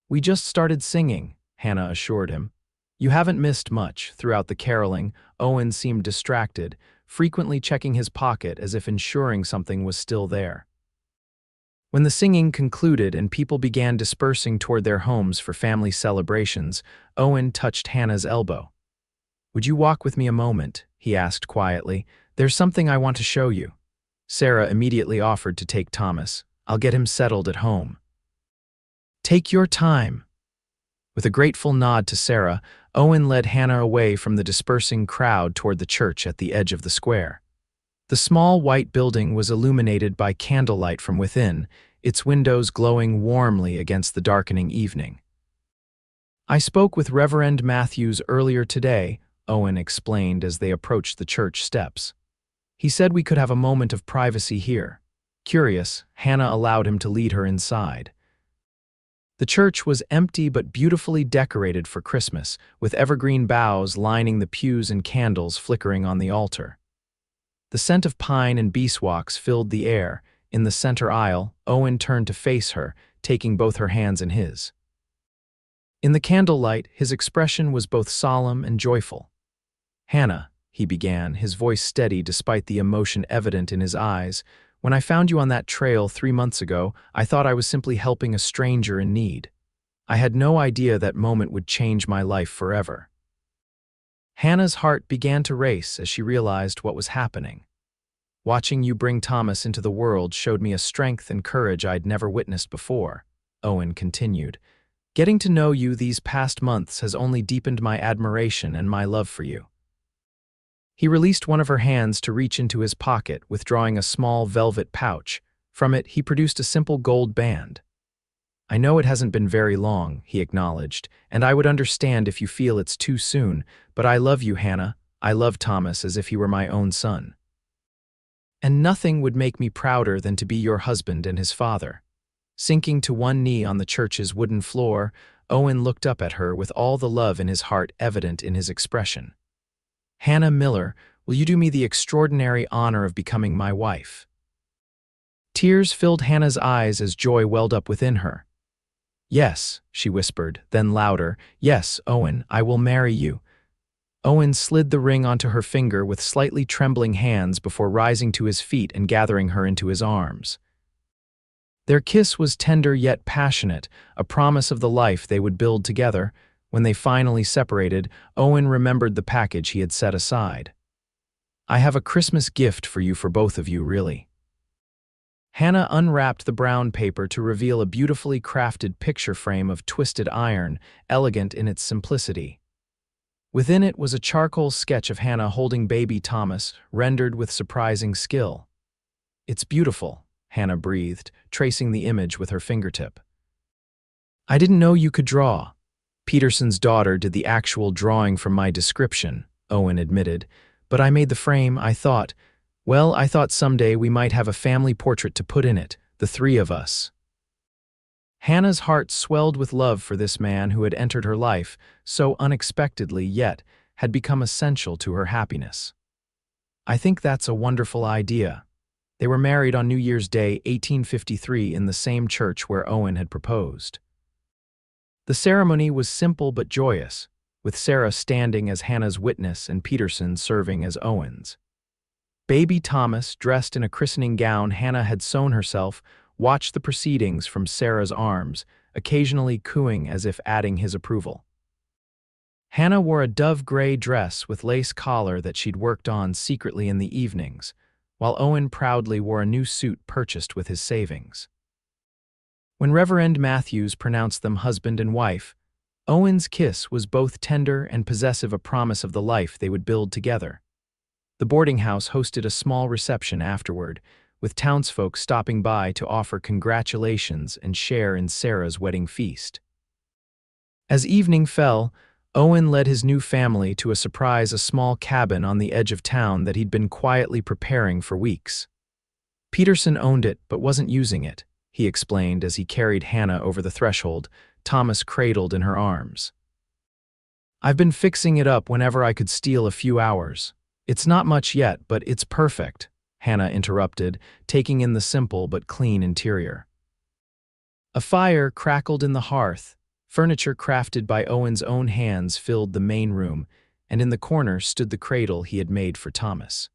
"We just started singing," Hannah assured him. "You haven't missed much." Throughout the caroling, Owen seemed distracted, frequently checking his pocket as if ensuring something was still there. When the singing concluded and people began dispersing toward their homes for family celebrations, Owen touched Hannah's elbow. "Would you walk with me a moment?" he asked quietly. "There's something I want to show you." Sarah immediately offered to take Thomas. "I'll get him settled at home." "Take your time." With a grateful nod to Sarah, Owen led Hannah away from the dispersing crowd toward the church at the edge of the square. The small white building was illuminated by candlelight from within, its windows glowing warmly against the darkening evening. "I spoke with Reverend Matthews earlier today," Owen explained as they approached the church steps. "He said we could have a moment of privacy here." Curious, Hannah allowed him to lead her inside. The church was empty but beautifully decorated for Christmas, with evergreen boughs lining the pews and candles flickering on the altar. The scent of pine and beeswax filled the air. In the center aisle, Owen turned to face her, taking both her hands in his. In the candlelight, his expression was both solemn and joyful. "Hannah," he began, his voice steady despite the emotion evident in his eyes, "when I found you on that trail 3 months ago, I thought I was simply helping a stranger in need. I had no idea that moment would change my life forever." Hannah's heart began to race as she realized what was happening. "Watching you bring Thomas into the world showed me a strength and courage I'd never witnessed before," Owen continued. Getting to know you these past months has only deepened my admiration and my love for you." He released one of her hands to reach into his pocket, withdrawing a small velvet pouch. From it, he produced a simple gold band. "I know it hasn't been very long," he acknowledged, "and I would understand if you feel it's too soon, but I love you, Hannah. I love Thomas as if he were my own son. And nothing would make me prouder than to be your husband and his father." Sinking to one knee on the church's wooden floor, Owen looked up at her with all the love in his heart evident in his expression. "Hannah Miller, will you do me the extraordinary honor of becoming my wife?" Tears filled Hannah's eyes as joy welled up within her. "Yes," she whispered, then louder, "Yes, Owen, I will marry you." Owen slid the ring onto her finger with slightly trembling hands before rising to his feet and gathering her into his arms. Their kiss was tender yet passionate, a promise of the life they would build together. When they finally separated, Owen remembered the package he had set aside. "I have a Christmas gift for you, for both of you, really." Hannah unwrapped the brown paper to reveal a beautifully crafted picture frame of twisted iron, elegant in its simplicity. Within it was a charcoal sketch of Hannah holding baby Thomas, rendered with surprising skill. "It's beautiful," Hannah breathed, tracing the image with her fingertip. "I didn't know you could draw." "Peterson's daughter did the actual drawing from my description," Owen admitted, "but I made the frame. I thought someday we might have a family portrait to put in it, the three of us." Hannah's heart swelled with love for this man who had entered her life so unexpectedly, yet had become essential to her happiness. "I think that's a wonderful idea." They were married on New Year's Day, 1853, in the same church where Owen had proposed. The ceremony was simple but joyous, with Sarah standing as Hannah's witness and Peterson serving as Owen's. Baby Thomas, dressed in a christening gown Hannah had sewn herself, watched the proceedings from Sarah's arms, occasionally cooing as if adding his approval. Hannah wore a dove-gray dress with lace collar that she'd worked on secretly in the evenings, while Owen proudly wore a new suit purchased with his savings. When Reverend Matthews pronounced them husband and wife, Owen's kiss was both tender and possessive, a promise of the life they would build together. The boarding house hosted a small reception afterward, with townsfolk stopping by to offer congratulations and share in Sarah's wedding feast. As evening fell, Owen led his new family to a small cabin on the edge of town that he'd been quietly preparing for weeks. Peterson owned it but wasn't using it, he explained as he carried Hannah over the threshold, Thomas cradled in her arms. "I've been fixing it up whenever I could steal a few hours. It's not much yet, but it's perfect," Hannah interrupted, taking in the simple but clean interior. A fire crackled in the hearth. Furniture crafted by Owen's own hands filled the main room, and in the corner stood the cradle he had made for Thomas.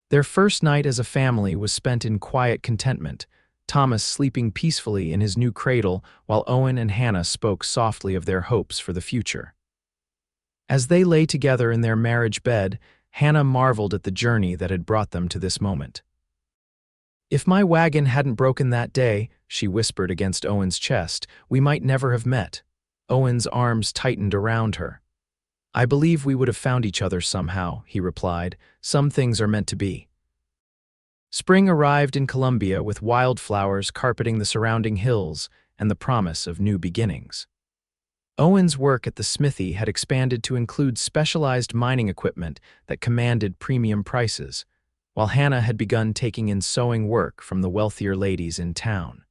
Their first night as a family was spent in quiet contentment, Thomas sleeping peacefully in his new cradle while Owen and Hannah spoke softly of their hopes for the future. As they lay together in their marriage bed, Hannah marveled at the journey that had brought them to this moment. "If my wagon hadn't broken that day," she whispered against Owen's chest, "we might never have met." Owen's arms tightened around her. "I believe we would have found each other somehow," he replied. "Some things are meant to be." Spring arrived in Columbia with wildflowers carpeting the surrounding hills and the promise of new beginnings. Owen's work at the smithy had expanded to include specialized mining equipment that commanded premium prices, while Hannah had begun taking in sewing work from the wealthier ladies in town.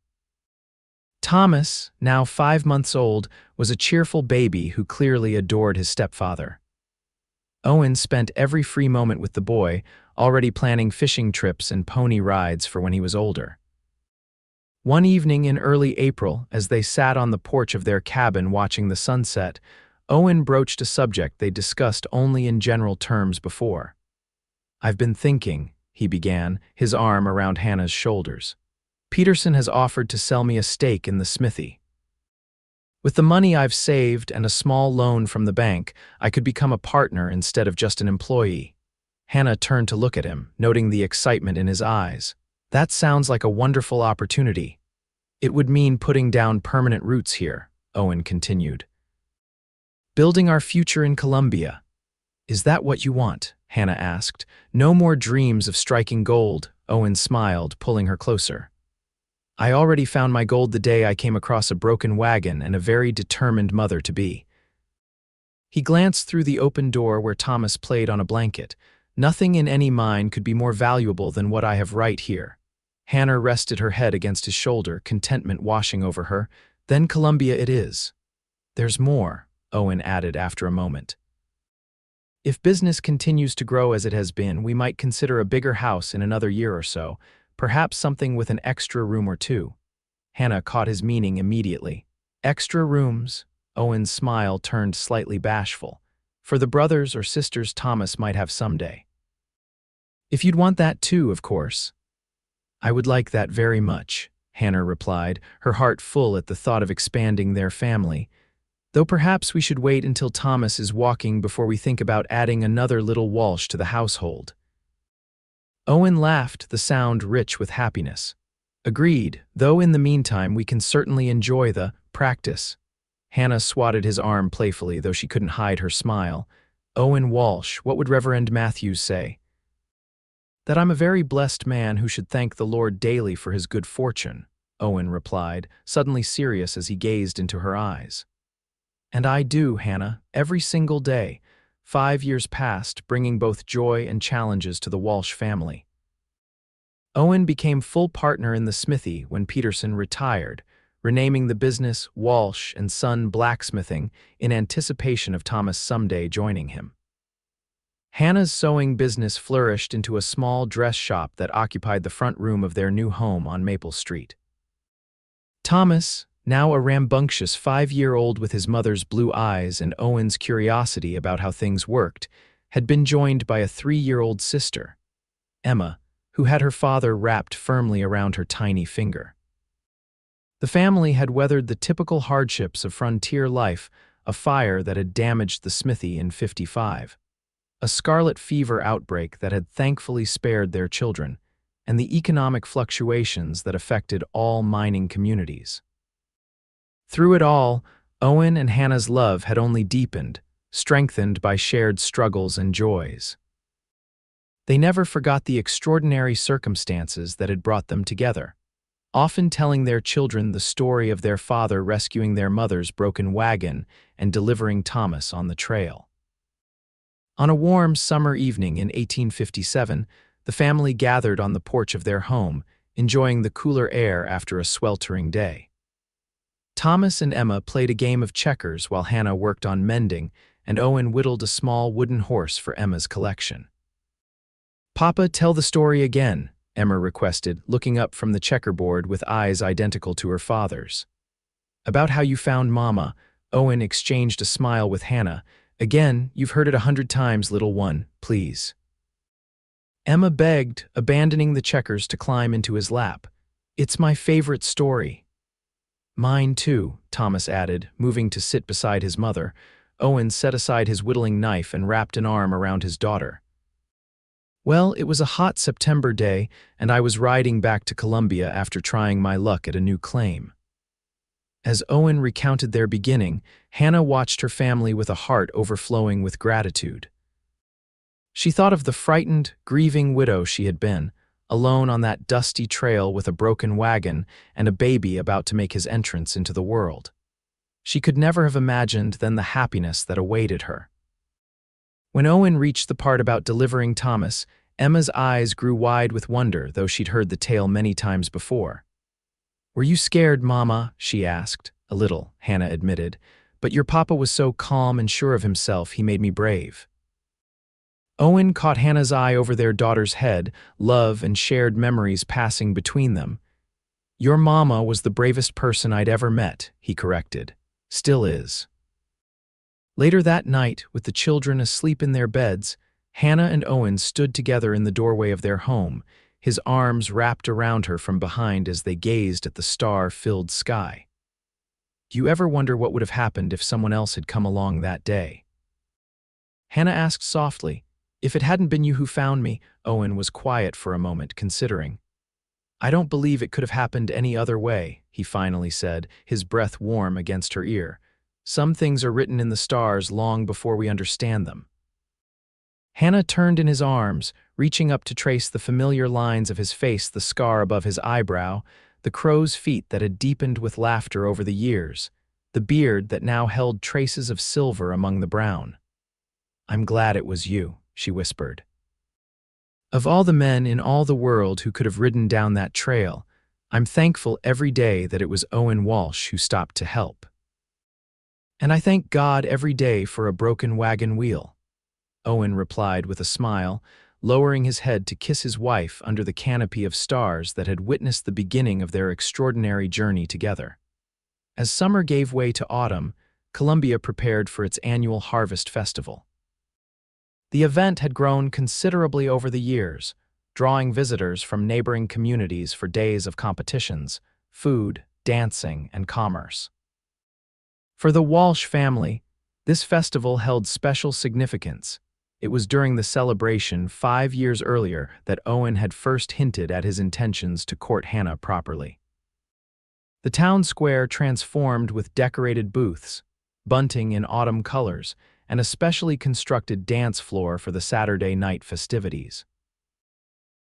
Thomas, now 5 months old, was a cheerful baby who clearly adored his stepfather. Owen spent every free moment with the boy, already planning fishing trips and pony rides for when he was older. One evening in early April, as they sat on the porch of their cabin watching the sunset, Owen broached a subject they discussed only in general terms before. "I've been thinking," he began, his arm around Hannah's shoulders. "Peterson has offered to sell me a stake in the smithy. With the money I've saved and a small loan from the bank, I could become a partner instead of just an employee." Hannah turned to look at him, noting the excitement in his eyes. "That sounds like a wonderful opportunity. It would mean putting down permanent roots here," Owen continued. Building our future in Colombia. Is that what you want? Hannah asked. No more dreams of striking gold, Owen smiled, pulling her closer. I already found my gold the day I came across a broken wagon and a very determined mother-to-be. He glanced through the open door where Thomas played on a blanket. Nothing in any mine could be more valuable than what I have right here. Hannah rested her head against his shoulder, contentment washing over her. Then Colombia it is. There's more, Owen added after a moment. If business continues to grow as it has been, we might consider a bigger house in another year or so, perhaps something with an extra room or two. Hannah caught his meaning immediately. Extra rooms? Owen's smile turned slightly bashful. For the brothers or sisters Thomas might have someday. If you'd want that too, of course. I would like that very much, Hannah replied, her heart full at the thought of expanding their family. Though perhaps we should wait until Thomas is walking before we think about adding another little Walsh to the household. Owen laughed, the sound rich with happiness. Agreed, though in the meantime we can certainly enjoy the practice. Hannah swatted his arm playfully, though she couldn't hide her smile. Owen Walsh, what would Reverend Matthews say? That I'm a very blessed man who should thank the Lord daily for his good fortune, Owen replied, suddenly serious as he gazed into her eyes. And I do, Hannah, every single day. 5 years passed, bringing both joy and challenges to the Walsh family. Owen became full partner in the smithy when Peterson retired, renaming the business Walsh and Son Blacksmithing in anticipation of Thomas someday joining him. Hannah's sewing business flourished into a small dress shop that occupied the front room of their new home on Maple Street. Thomas, now a rambunctious 5-year-old with his mother's blue eyes and Owen's curiosity about how things worked, had been joined by a 3-year-old sister, Emma, who had her father wrapped firmly around her tiny finger. The family had weathered the typical hardships of frontier life, a fire that had damaged the smithy in '55, a scarlet fever outbreak that had thankfully spared their children, and the economic fluctuations that affected all mining communities. Through it all, Owen and Hannah's love had only deepened, strengthened by shared struggles and joys. They never forgot the extraordinary circumstances that had brought them together, often telling their children the story of their father rescuing their mother's broken wagon and delivering Thomas on the trail. On a warm summer evening in 1857, the family gathered on the porch of their home, enjoying the cooler air after a sweltering day. Thomas and Emma played a game of checkers while Hannah worked on mending, and Owen whittled a small wooden horse for Emma's collection. "Papa, tell the story again," Emma requested, looking up from the checkerboard with eyes identical to her father's. "About how you found Mama," Owen exchanged a smile with Hannah. "Again, you've heard it 100 times, little one, please." Emma begged, abandoning the checkers to climb into his lap. "It's my favorite story." "Mine too," Thomas added, moving to sit beside his mother. Owen set aside his whittling knife and wrapped an arm around his daughter. "Well, it was a hot September day, and I was riding back to Columbia after trying my luck at a new claim." As Owen recounted their beginning, Hannah watched her family with a heart overflowing with gratitude. She thought of the frightened, grieving widow she had been, alone on that dusty trail with a broken wagon and a baby about to make his entrance into the world. She could never have imagined then the happiness that awaited her. When Owen reached the part about delivering Thomas, Emma's eyes grew wide with wonder, though she'd heard the tale many times before. "Were you scared, Mama?" she asked. "A little," Hannah admitted, "but your papa was so calm and sure of himself he made me brave." Owen caught Hannah's eye over their daughter's head, love and shared memories passing between them. "Your mama was the bravest person I'd ever met," he corrected. "Still is." Later that night, with the children asleep in their beds, Hannah and Owen stood together in the doorway of their home, his arms wrapped around her from behind as they gazed at the star-filled sky. "Do you ever wonder what would have happened if someone else had come along that day?" Hannah asked softly. "If it hadn't been you who found me," Owen was quiet for a moment, considering. I don't believe it could have happened any other way, he finally said, his breath warm against her ear. Some things are written in the stars long before we understand them. Hannah turned in his arms, reaching up to trace the familiar lines of his face, the scar above his eyebrow, the crow's feet that had deepened with laughter over the years, the beard that now held traces of silver among the brown. I'm glad it was you, she whispered. Of all the men in all the world who could have ridden down that trail, I'm thankful every day that it was Owen Walsh who stopped to help. And I thank God every day for a broken wagon wheel, Owen replied with a smile, lowering his head to kiss his wife under the canopy of stars that had witnessed the beginning of their extraordinary journey together. As summer gave way to autumn, Columbia prepared for its annual harvest festival. The event had grown considerably over the years, drawing visitors from neighboring communities for days of competitions, food, dancing, and commerce. For the Walsh family, this festival held special significance. It was during the celebration 5 years earlier that Owen had first hinted at his intentions to court Hannah properly. The town square transformed with decorated booths, bunting in autumn colors, and a specially constructed dance floor for the Saturday night festivities.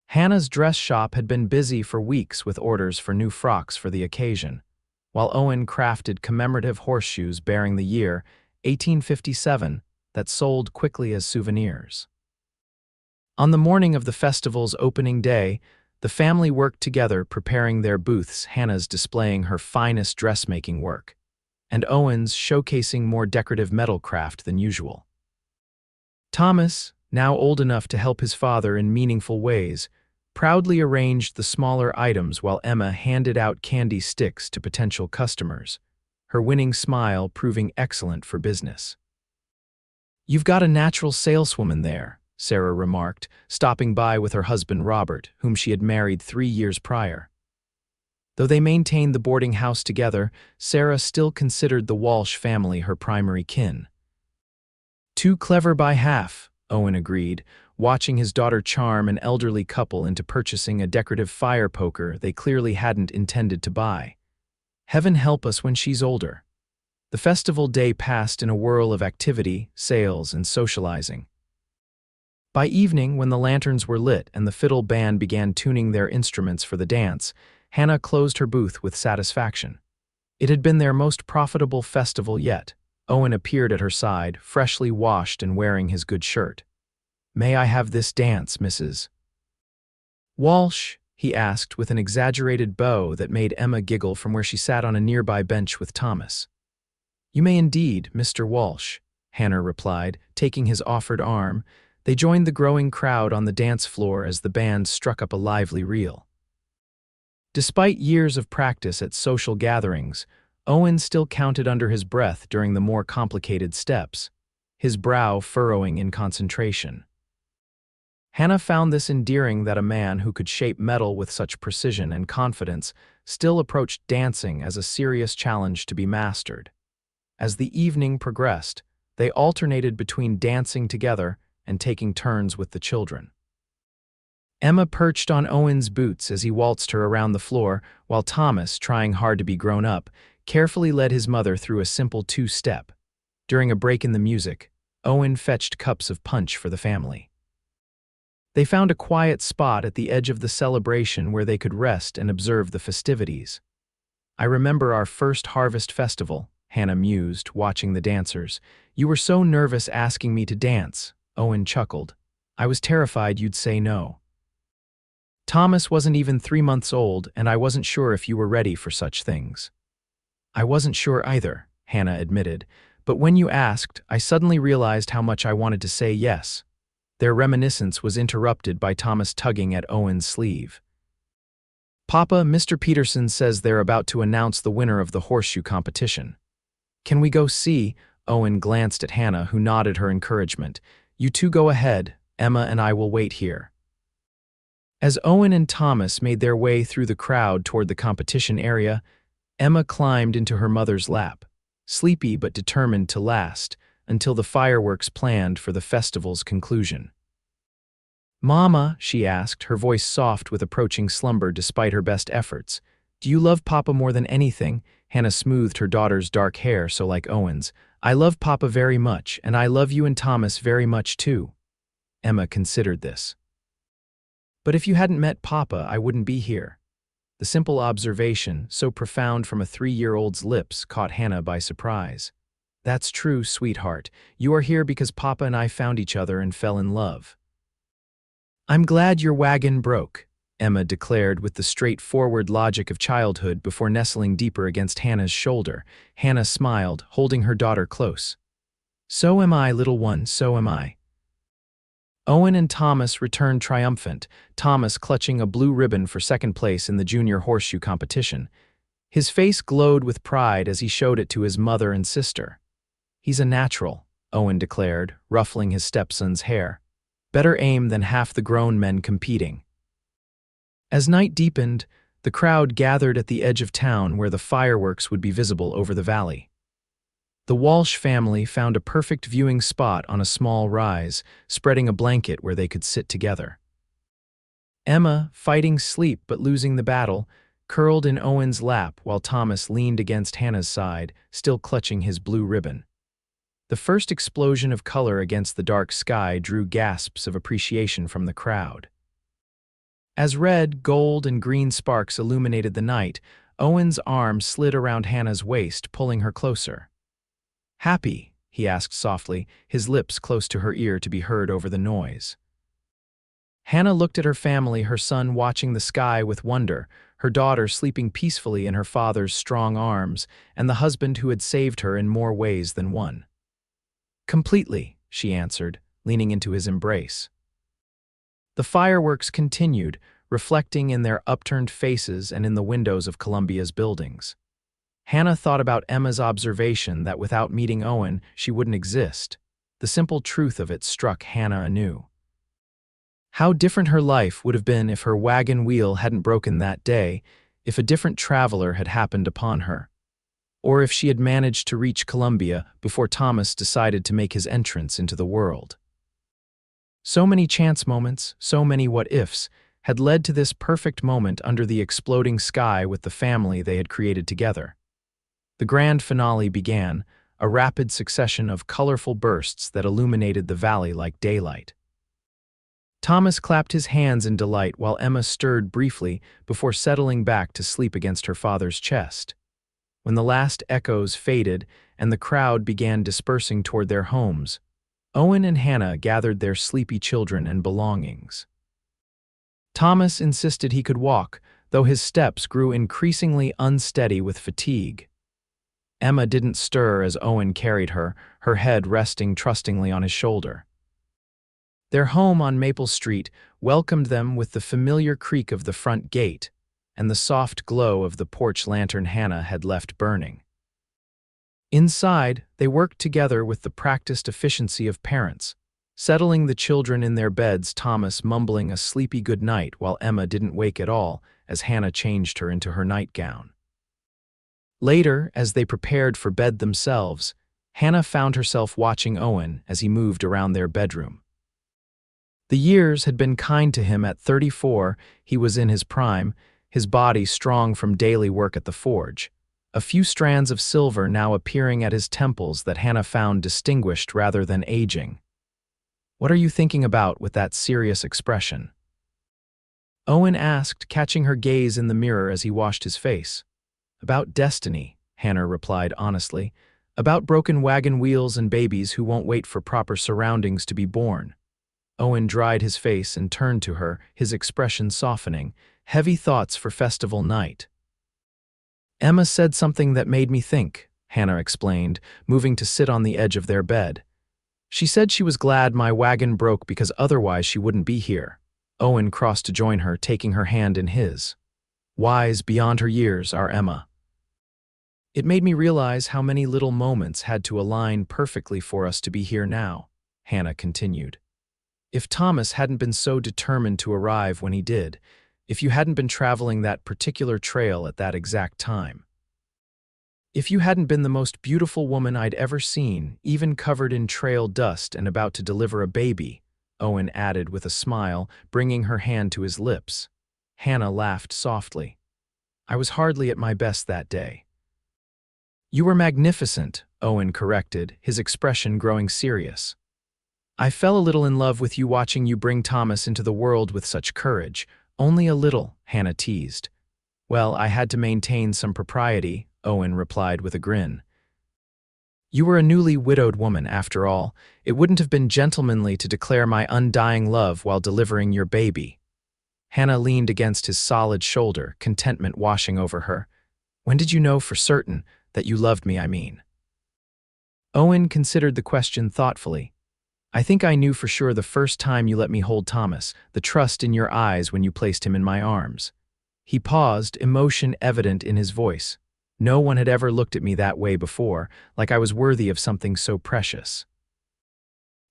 Hannah's dress shop had been busy for weeks with orders for new frocks for the occasion, while Owen crafted commemorative horseshoes bearing the year 1857 that sold quickly as souvenirs. On the morning of the festival's opening day, the family worked together preparing their booths, Hannah's displaying her finest dressmaking work, and Owen's showcasing more decorative metalcraft than usual. Thomas, now old enough to help his father in meaningful ways, proudly arranged the smaller items while Emma handed out candy sticks to potential customers, her winning smile proving excellent for business. "You've got a natural saleswoman there," Sarah remarked, stopping by with her husband Robert, whom she had married 3 years prior. Though they maintained the boarding house together, Sarah still considered the Walsh family her primary kin. "Too clever by half," Owen agreed, watching his daughter charm an elderly couple into purchasing a decorative fire poker they clearly hadn't intended to buy. Heaven help us when she's older. The festival day passed in a whirl of activity, sales, and socializing. By evening, when the lanterns were lit and the fiddle band began tuning their instruments for the dance, Hannah closed her booth with satisfaction. It had been their most profitable festival yet. Owen appeared at her side, freshly washed and wearing his good shirt. "May I have this dance, Mrs. Walsh?" he asked with an exaggerated bow that made Emma giggle from where she sat on a nearby bench with Thomas. "You may indeed, Mr. Walsh," Hannah replied, taking his offered arm. They joined the growing crowd on the dance floor as the band struck up a lively reel. Despite years of practice at social gatherings, Owen still counted under his breath during the more complicated steps, his brow furrowing in concentration. Hannah found this endearing that a man who could shape metal with such precision and confidence still approached dancing as a serious challenge to be mastered. As the evening progressed, they alternated between dancing together and taking turns with the children. Emma perched on Owen's boots as he waltzed her around the floor, while Thomas, trying hard to be grown up, carefully led his mother through a simple two-step. During a break in the music, Owen fetched cups of punch for the family. They found a quiet spot at the edge of the celebration where they could rest and observe the festivities. "I remember our first harvest festival," Hannah mused, watching the dancers. "You were so nervous asking me to dance," Owen chuckled. "I was terrified you'd say no. Thomas wasn't even 3 months old, and I wasn't sure if you were ready for such things." "I wasn't sure either," Hannah admitted, "but when you asked, I suddenly realized how much I wanted to say yes." Their reminiscence was interrupted by Thomas tugging at Owen's sleeve. "Papa, Mr. Peterson says they're about to announce the winner of the horseshoe competition." "Can we go see?" Owen glanced at Hannah, who nodded her encouragement. "You two go ahead. Emma and I will wait here." As Owen and Thomas made their way through the crowd toward the competition area, Emma climbed into her mother's lap, sleepy but determined to last until the fireworks planned for the festival's conclusion. Mama, she asked, her voice soft with approaching slumber despite her best efforts. Do you love Papa more than anything? Hannah smoothed her daughter's dark hair so like Owen's. I love Papa very much, and I love you and Thomas very much too. Emma considered this. But if you hadn't met Papa, I wouldn't be here. The simple observation, so profound from a 3-year-old's lips, caught Hannah by surprise. That's true, sweetheart. You are here because Papa and I found each other and fell in love. I'm glad your wagon broke, Emma declared with the straightforward logic of childhood before nestling deeper against Hannah's shoulder. Hannah smiled, holding her daughter close. So am I, little one, so am I. Owen and Thomas returned triumphant, Thomas clutching a blue ribbon for second place in the junior horseshoe competition. His face glowed with pride as he showed it to his mother and sister. He's a natural, Owen declared, ruffling his stepson's hair. Better aim than half the grown men competing. As night deepened, the crowd gathered at the edge of town where the fireworks would be visible over the valley. The Walsh family found a perfect viewing spot on a small rise, spreading a blanket where they could sit together. Emma, fighting sleep but losing the battle, curled in Owen's lap while Thomas leaned against Hannah's side, still clutching his blue ribbon. The first explosion of color against the dark sky drew gasps of appreciation from the crowd. As red, gold, and green sparks illuminated the night, Owen's arm slid around Hannah's waist, pulling her closer. Happy? He asked softly, his lips close to her ear to be heard over the noise. Hannah looked at her family, her son watching the sky with wonder, her daughter sleeping peacefully in her father's strong arms, and the husband who had saved her in more ways than one. Completely, she answered, leaning into his embrace. The fireworks continued, reflecting in their upturned faces and in the windows of Columbia's buildings. Hannah thought about Emma's observation that without meeting Owen, she wouldn't exist. The simple truth of it struck Hannah anew. How different her life would have been if her wagon wheel hadn't broken that day, if a different traveler had happened upon her, or if she had managed to reach Columbia before Thomas decided to make his entrance into the world. So many chance moments, so many what-ifs, had led to this perfect moment under the exploding sky with the family they had created together. The grand finale began, a rapid succession of colorful bursts that illuminated the valley like daylight. Thomas clapped his hands in delight while Emma stirred briefly before settling back to sleep against her father's chest. When the last echoes faded and the crowd began dispersing toward their homes, Owen and Hannah gathered their sleepy children and belongings. Thomas insisted he could walk, though his steps grew increasingly unsteady with fatigue. Emma didn't stir as Owen carried her, her head resting trustingly on his shoulder. Their home on Maple Street welcomed them with the familiar creak of the front gate and the soft glow of the porch lantern Hannah had left burning. Inside, they worked together with the practiced efficiency of parents, settling the children in their beds, Thomas mumbling a sleepy goodnight while Emma didn't wake at all as Hannah changed her into her nightgown. Later, as they prepared for bed themselves, Hannah found herself watching Owen as he moved around their bedroom. The years had been kind to him. At 34, he was in his prime, his body strong from daily work at the forge, a few strands of silver now appearing at his temples that Hannah found distinguished rather than aging. "What are you thinking about with that serious expression?" Owen asked, catching her gaze in the mirror as he washed his face. "About destiny," Hannah replied honestly, "about broken wagon wheels and babies who won't wait for proper surroundings to be born." Owen dried his face and turned to her, his expression softening. "Heavy thoughts for festival night." "Emma said something that made me think," Hannah explained, moving to sit on the edge of their bed. "She said she was glad my wagon broke because otherwise she wouldn't be here." Owen crossed to join her, taking her hand in his. "Wise beyond her years, our Emma." "It made me realize how many little moments had to align perfectly for us to be here now," Hannah continued. "If Thomas hadn't been so determined to arrive when he did, if you hadn't been traveling that particular trail at that exact time, if you hadn't been the most beautiful woman I'd ever seen, even covered in trail dust and about to deliver a baby, Owen added with a smile, bringing her hand to his lips. Hannah laughed softly. I was hardly at my best that day. You were magnificent, Owen corrected, his expression growing serious. I fell a little in love with you watching you bring Thomas into the world with such courage. Only a little, Hannah teased. Well, I had to maintain some propriety, Owen replied with a grin. You were a newly widowed woman, after all. It wouldn't have been gentlemanly to declare my undying love while delivering your baby. Hannah leaned against his solid shoulder, contentment washing over her. When did you know for certain that you loved me, I mean? Owen considered the question thoughtfully. I think I knew for sure the first time you let me hold Thomas, the trust in your eyes when you placed him in my arms. He paused, emotion evident in his voice. No one had ever looked at me that way before, like I was worthy of something so precious.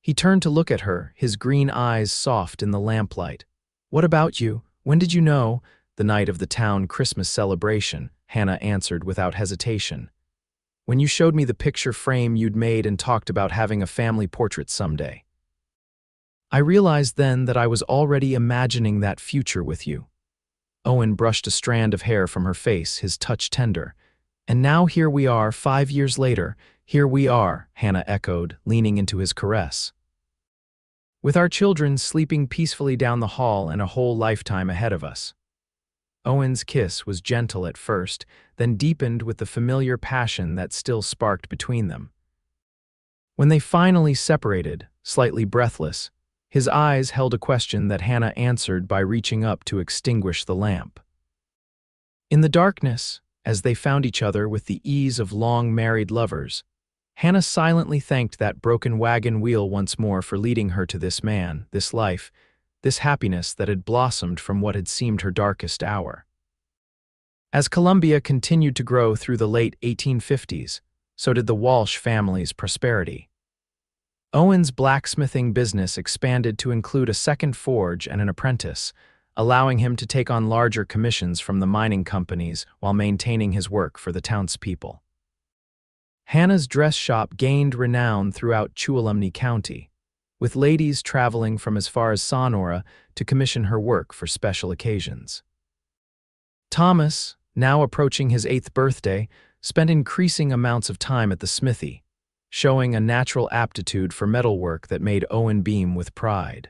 He turned to look at her, his green eyes soft in the lamplight. What about you? When did you know? The night of the town Christmas celebration, Hannah answered without hesitation. When you showed me the picture frame you'd made and talked about having a family portrait someday. I realized then that I was already imagining that future with you. Owen brushed a strand of hair from her face, his touch tender. And now here we are, 5 years later. Here we are, Hannah echoed, leaning into his caress. With our children sleeping peacefully down the hall and a whole lifetime ahead of us. Owen's kiss was gentle at first, then deepened with the familiar passion that still sparked between them. When they finally separated, slightly breathless, his eyes held a question that Hannah answered by reaching up to extinguish the lamp. In the darkness, as they found each other with the ease of long married lovers, Hannah silently thanked that broken wagon wheel once more for leading her to this man, this life, this happiness that had blossomed from what had seemed her darkest hour. As Columbia continued to grow through the late 1850s, so did the Walsh family's prosperity. Owen's blacksmithing business expanded to include a second forge and an apprentice, allowing him to take on larger commissions from the mining companies while maintaining his work for the townspeople. Hannah's dress shop gained renown throughout Tuolumne County, with ladies traveling from as far as Sonora to commission her work for special occasions. Thomas, now approaching his 8th birthday, spent increasing amounts of time at the smithy, showing a natural aptitude for metalwork that made Owen beam with pride.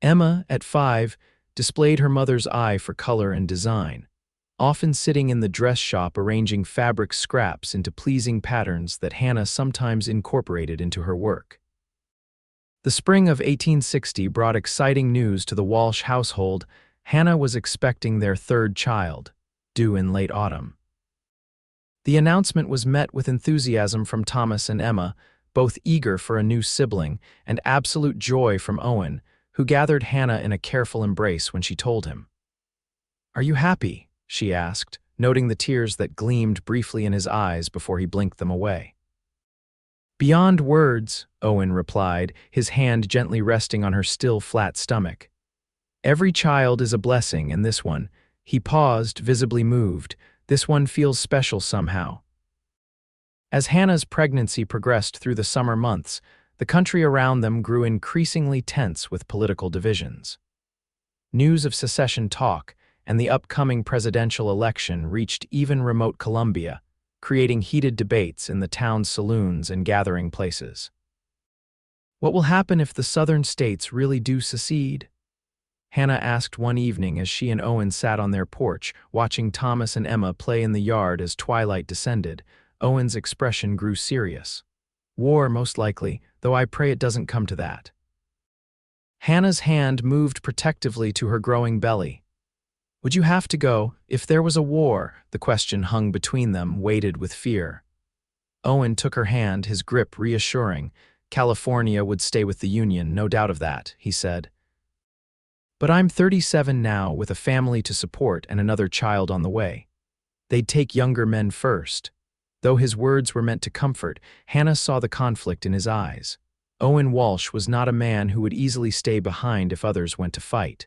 Emma, at 5, displayed her mother's eye for color and design, often sitting in the dress shop arranging fabric scraps into pleasing patterns that Hannah sometimes incorporated into her work. The spring of 1860 brought exciting news to the Walsh household. Hannah was expecting their 3rd child, due in late autumn. The announcement was met with enthusiasm from Thomas and Emma, both eager for a new sibling, and absolute joy from Owen, who gathered Hannah in a careful embrace when she told him. Are you happy? She asked, noting the tears that gleamed briefly in his eyes before he blinked them away. Beyond words, Owen replied, his hand gently resting on her still flat stomach. Every child is a blessing, and this one, he paused, visibly moved, this one feels special somehow. As Hannah's pregnancy progressed through the summer months, the country around them grew increasingly tense with political divisions. News of secession talk and the upcoming presidential election reached even remote Columbia, creating heated debates in the town's saloons and gathering places. What will happen if the southern states really do secede? Hannah asked one evening as she and Owen sat on their porch, watching Thomas and Emma play in the yard as twilight descended. Owen's expression grew serious. War, most likely, though I pray it doesn't come to that. Hannah's hand moved protectively to her growing belly. Would you have to go if there was a war? The question hung between them, weighted with fear. Owen took her hand, his grip reassuring. California would stay with the Union, no doubt of that, he said. But I'm 37 now, with a family to support and another child on the way. They'd take younger men first. Though his words were meant to comfort, Hannah saw the conflict in his eyes. Owen Walsh was not a man who would easily stay behind if others went to fight.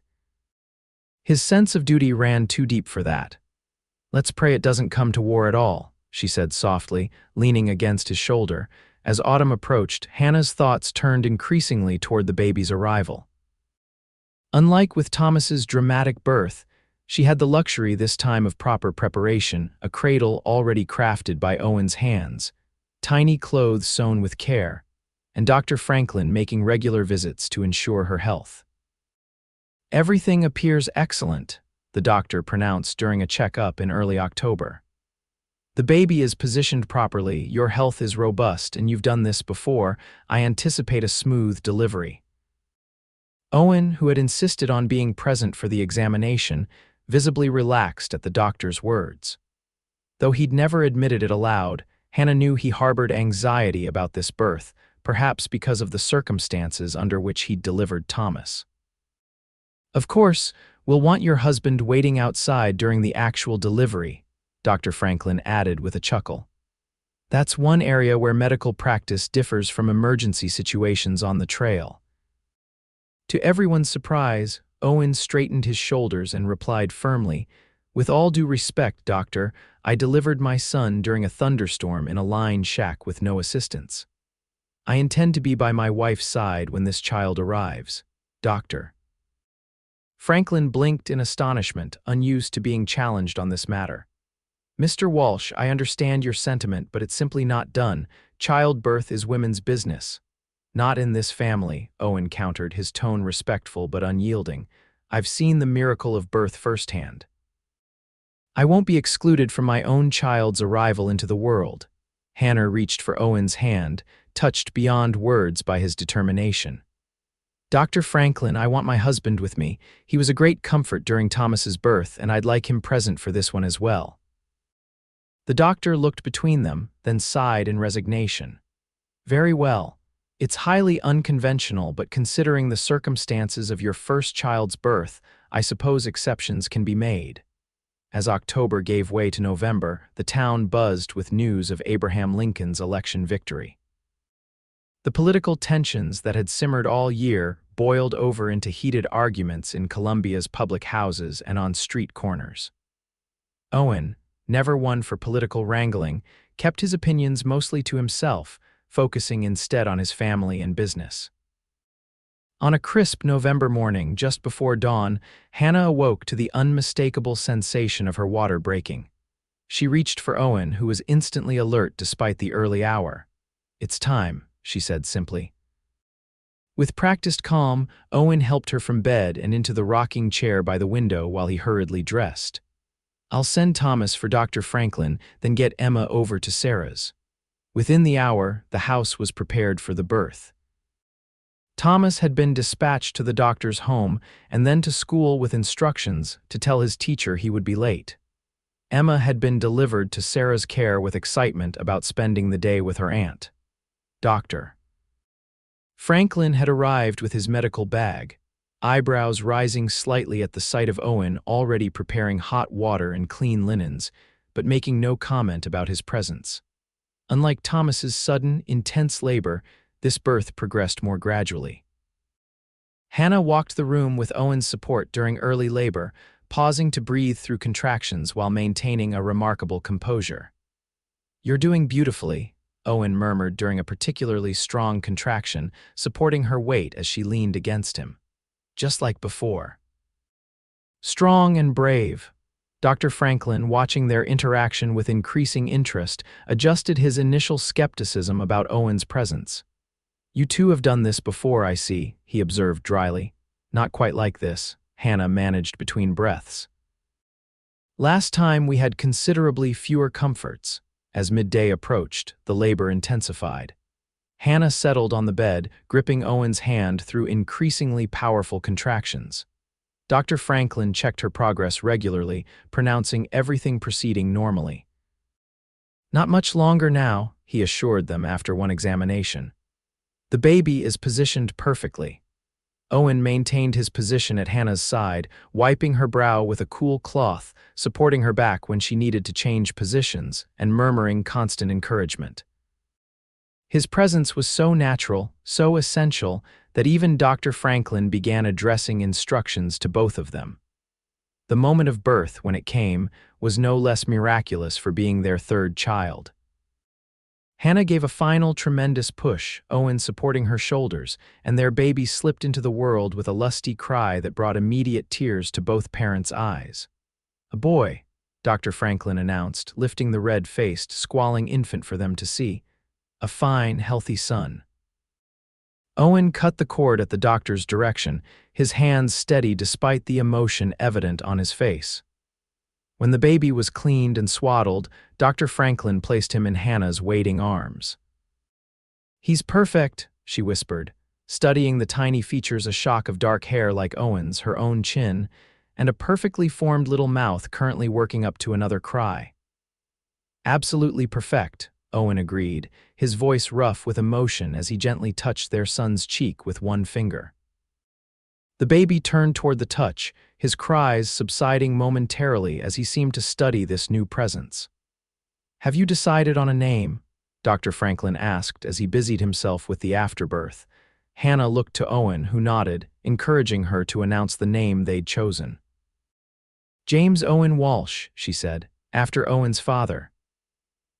His sense of duty ran too deep for that. Let's pray it doesn't come to war at all, she said softly, leaning against his shoulder, As autumn approached, Hannah's thoughts turned increasingly toward the baby's arrival. Unlike with Thomas's dramatic birth, she had the luxury this time of proper preparation, a cradle already crafted by Owen's hands, tiny clothes sewn with care, and Dr. Franklin making regular visits to ensure her health. "Everything appears excellent," the doctor pronounced during a checkup in early October. "The baby is positioned properly, your health is robust, and you've done this before. I anticipate a smooth delivery." Owen, who had insisted on being present for the examination, visibly relaxed at the doctor's words. Though he'd never admitted it aloud, Hannah knew he harbored anxiety about this birth, perhaps because of the circumstances under which he'd delivered Thomas. "Of course, we'll want your husband waiting outside during the actual delivery," Dr. Franklin added with a chuckle. "That's one area where medical practice differs from emergency situations on the trail." To everyone's surprise, Owen straightened his shoulders and replied firmly, "With all due respect, doctor, I delivered my son during a thunderstorm in a line shack with no assistance. I intend to be by my wife's side when this child arrives, doctor." Franklin blinked in astonishment, unused to being challenged on this matter. "Mr. Walsh, I understand your sentiment, but it's simply not done. Childbirth is women's business." "Not in this family," Owen countered, his tone respectful but unyielding. "I've seen the miracle of birth firsthand. I won't be excluded from my own child's arrival into the world." Hannah reached for Owen's hand, touched beyond words by his determination. "Dr. Franklin, I want my husband with me. He was a great comfort during Thomas's birth, and I'd like him present for this one as well." The doctor looked between them, then sighed in resignation. "Very well. It's highly unconventional, but considering the circumstances of your first child's birth, I suppose exceptions can be made." As October gave way to November, the town buzzed with news of Abraham Lincoln's election victory. The political tensions that had simmered all year boiled over into heated arguments in Columbia's public houses and on street corners. Owen, never one for political wrangling, kept his opinions mostly to himself, focusing instead on his family and business. On a crisp November morning, just before dawn, Hannah awoke to the unmistakable sensation of her water breaking. She reached for Owen, who was instantly alert despite the early hour. "It's time," she said simply. With practiced calm, Owen helped her from bed and into the rocking chair by the window while he hurriedly dressed. "I'll send Thomas for Dr. Franklin, then get Emma over to Sarah's." Within the hour, the house was prepared for the birth. Thomas had been dispatched to the doctor's home and then to school with instructions to tell his teacher he would be late. Emma had been delivered to Sarah's care with excitement about spending the day with her aunt. Dr. Franklin had arrived with his medical bag, eyebrows rising slightly at the sight of Owen already preparing hot water and clean linens, but making no comment about his presence. Unlike Thomas's sudden, intense labor, this birth progressed more gradually. Hannah walked the room with Owen's support during early labor, pausing to breathe through contractions while maintaining a remarkable composure. "You're doing beautifully," Owen murmured during a particularly strong contraction, supporting her weight as she leaned against him. "Just like before." "Strong and brave." Dr. Franklin, watching their interaction with increasing interest, adjusted his initial skepticism about Owen's presence. "You two have done this before, I see," he observed dryly. "Not quite like this," Hannah managed between breaths. "Last time we had considerably fewer comforts." As midday approached, the labor intensified. Hannah settled on the bed, gripping Owen's hand through increasingly powerful contractions. Dr. Franklin checked her progress regularly, pronouncing everything proceeding normally. "Not much longer now," he assured them after one examination. "The baby is positioned perfectly." Owen maintained his position at Hannah's side, wiping her brow with a cool cloth, supporting her back when she needed to change positions, and murmuring constant encouragement. His presence was so natural, so essential, that even Dr. Franklin began addressing instructions to both of them. The moment of birth, when it came, was no less miraculous for being their third child. Hannah gave a final tremendous push, Owen supporting her shoulders, and their baby slipped into the world with a lusty cry that brought immediate tears to both parents' eyes. "A boy," Dr. Franklin announced, lifting the red-faced, squalling infant for them to see. "A fine, healthy son." Owen cut the cord at the doctor's direction, his hands steady despite the emotion evident on his face. When the baby was cleaned and swaddled, Dr. Franklin placed him in Hannah's waiting arms. "He's perfect," she whispered, studying the tiny features, a shock of dark hair like Owen's, her own chin, and a perfectly formed little mouth currently working up to another cry. "Absolutely perfect," Owen agreed, his voice rough with emotion as he gently touched their son's cheek with one finger. The baby turned toward the touch, his cries subsiding momentarily as he seemed to study this new presence. "Have you decided on a name?" Dr. Franklin asked as he busied himself with the afterbirth. Hannah looked to Owen, who nodded, encouraging her to announce the name they'd chosen. "James Owen Walsh," she said, "after Owen's father."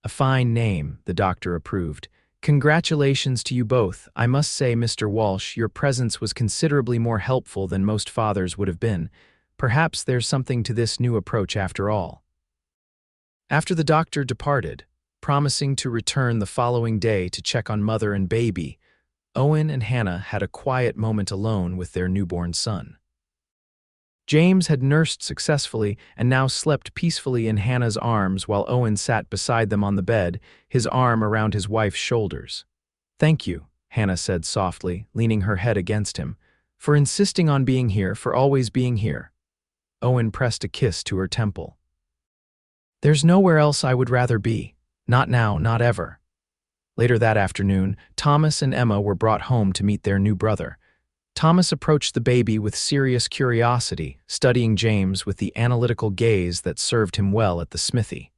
"A fine name," the doctor approved. "Congratulations to you both. I must say, Mr. Walsh, your presence was considerably more helpful than most fathers would have been. Perhaps there's something to this new approach after all." After the doctor departed, promising to return the following day to check on mother and baby, Owen and Hannah had a quiet moment alone with their newborn son. James had nursed successfully and now slept peacefully in Hannah's arms while Owen sat beside them on the bed, his arm around his wife's shoulders. "Thank you," Hannah said softly, leaning her head against him, "for insisting on being here, for always being here." Owen pressed a kiss to her temple. "There's nowhere else I would rather be. Not now, not ever." Later that afternoon, Thomas and Emma were brought home to meet their new brother. Thomas approached the baby with serious curiosity, studying James with the analytical gaze that served him well at the smithy.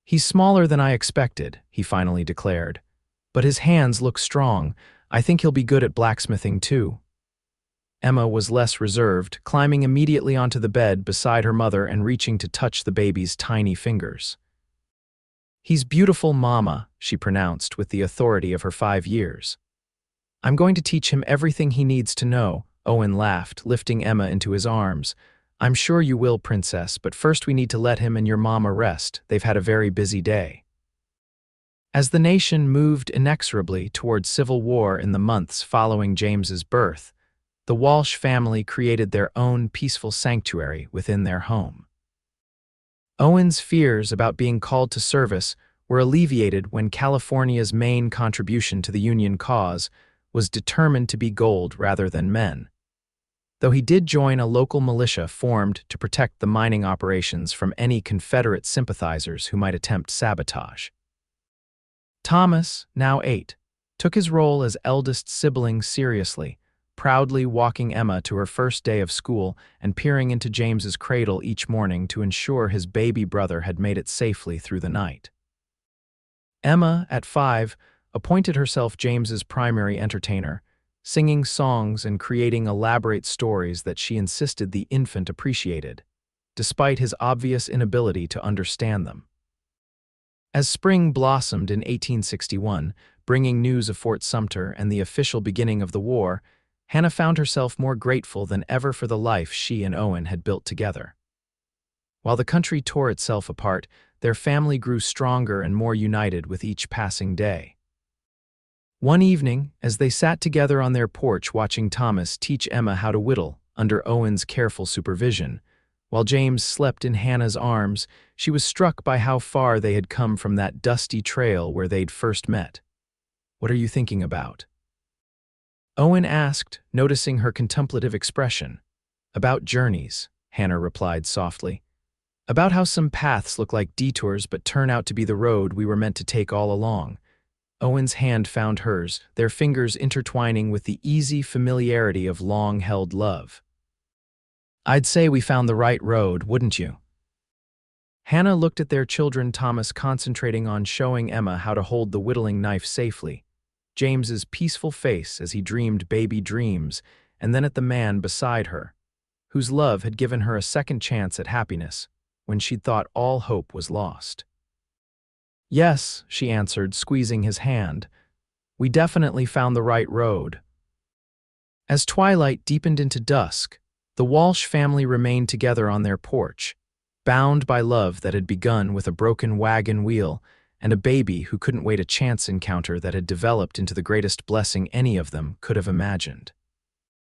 "He's smaller than I expected," he finally declared. "But his hands look strong. I think he'll be good at blacksmithing too." Emma was less reserved, climbing immediately onto the bed beside her mother and reaching to touch the baby's tiny fingers. "He's beautiful, Mama," she pronounced with the authority of her 5 years. "I'm going to teach him everything he needs to know," Owen laughed, lifting Emma into his arms. "I'm sure you will, Princess, but first we need to let him and your mama rest. They've had a very busy day." As the nation moved inexorably towards civil war in the months following James's birth, the Walsh family created their own peaceful sanctuary within their home. Owen's fears about being called to service were alleviated when California's main contribution to the Union cause was determined to be gold rather than men. Though he did join a local militia formed to protect the mining operations from any Confederate sympathizers who might attempt sabotage. Thomas, now 8, took his role as eldest sibling seriously, proudly walking Emma to her first day of school and peering into James's cradle each morning to ensure his baby brother had made it safely through the night. Emma, at 5, appointed herself James's primary entertainer, singing songs and creating elaborate stories that she insisted the infant appreciated, despite his obvious inability to understand them. As spring blossomed in 1861, bringing news of Fort Sumter and the official beginning of the war, Hannah found herself more grateful than ever for the life she and Owen had built together. While the country tore itself apart, their family grew stronger and more united with each passing day. One evening, as they sat together on their porch watching Thomas teach Emma how to whittle under Owen's careful supervision, while James slept in Hannah's arms, she was struck by how far they had come from that dusty trail where they'd first met. "What are you thinking about?" Owen asked, noticing her contemplative expression. "About journeys," Hannah replied softly. "About how some paths look like detours but turn out to be the road we were meant to take all along." Owen's hand found hers, their fingers intertwining with the easy familiarity of long-held love. "I'd say we found the right road, wouldn't you?" Hannah looked at their children, Thomas concentrating on showing Emma how to hold the whittling knife safely, James's peaceful face as he dreamed baby dreams, and then at the man beside her, whose love had given her a second chance at happiness when she'd thought all hope was lost. Yes, she answered, squeezing his hand. We definitely found the right road. As twilight deepened into dusk, the Walsh family remained together on their porch, bound by love that had begun with a broken wagon wheel and a baby who couldn't wait a chance encounter that had developed into the greatest blessing any of them could have imagined.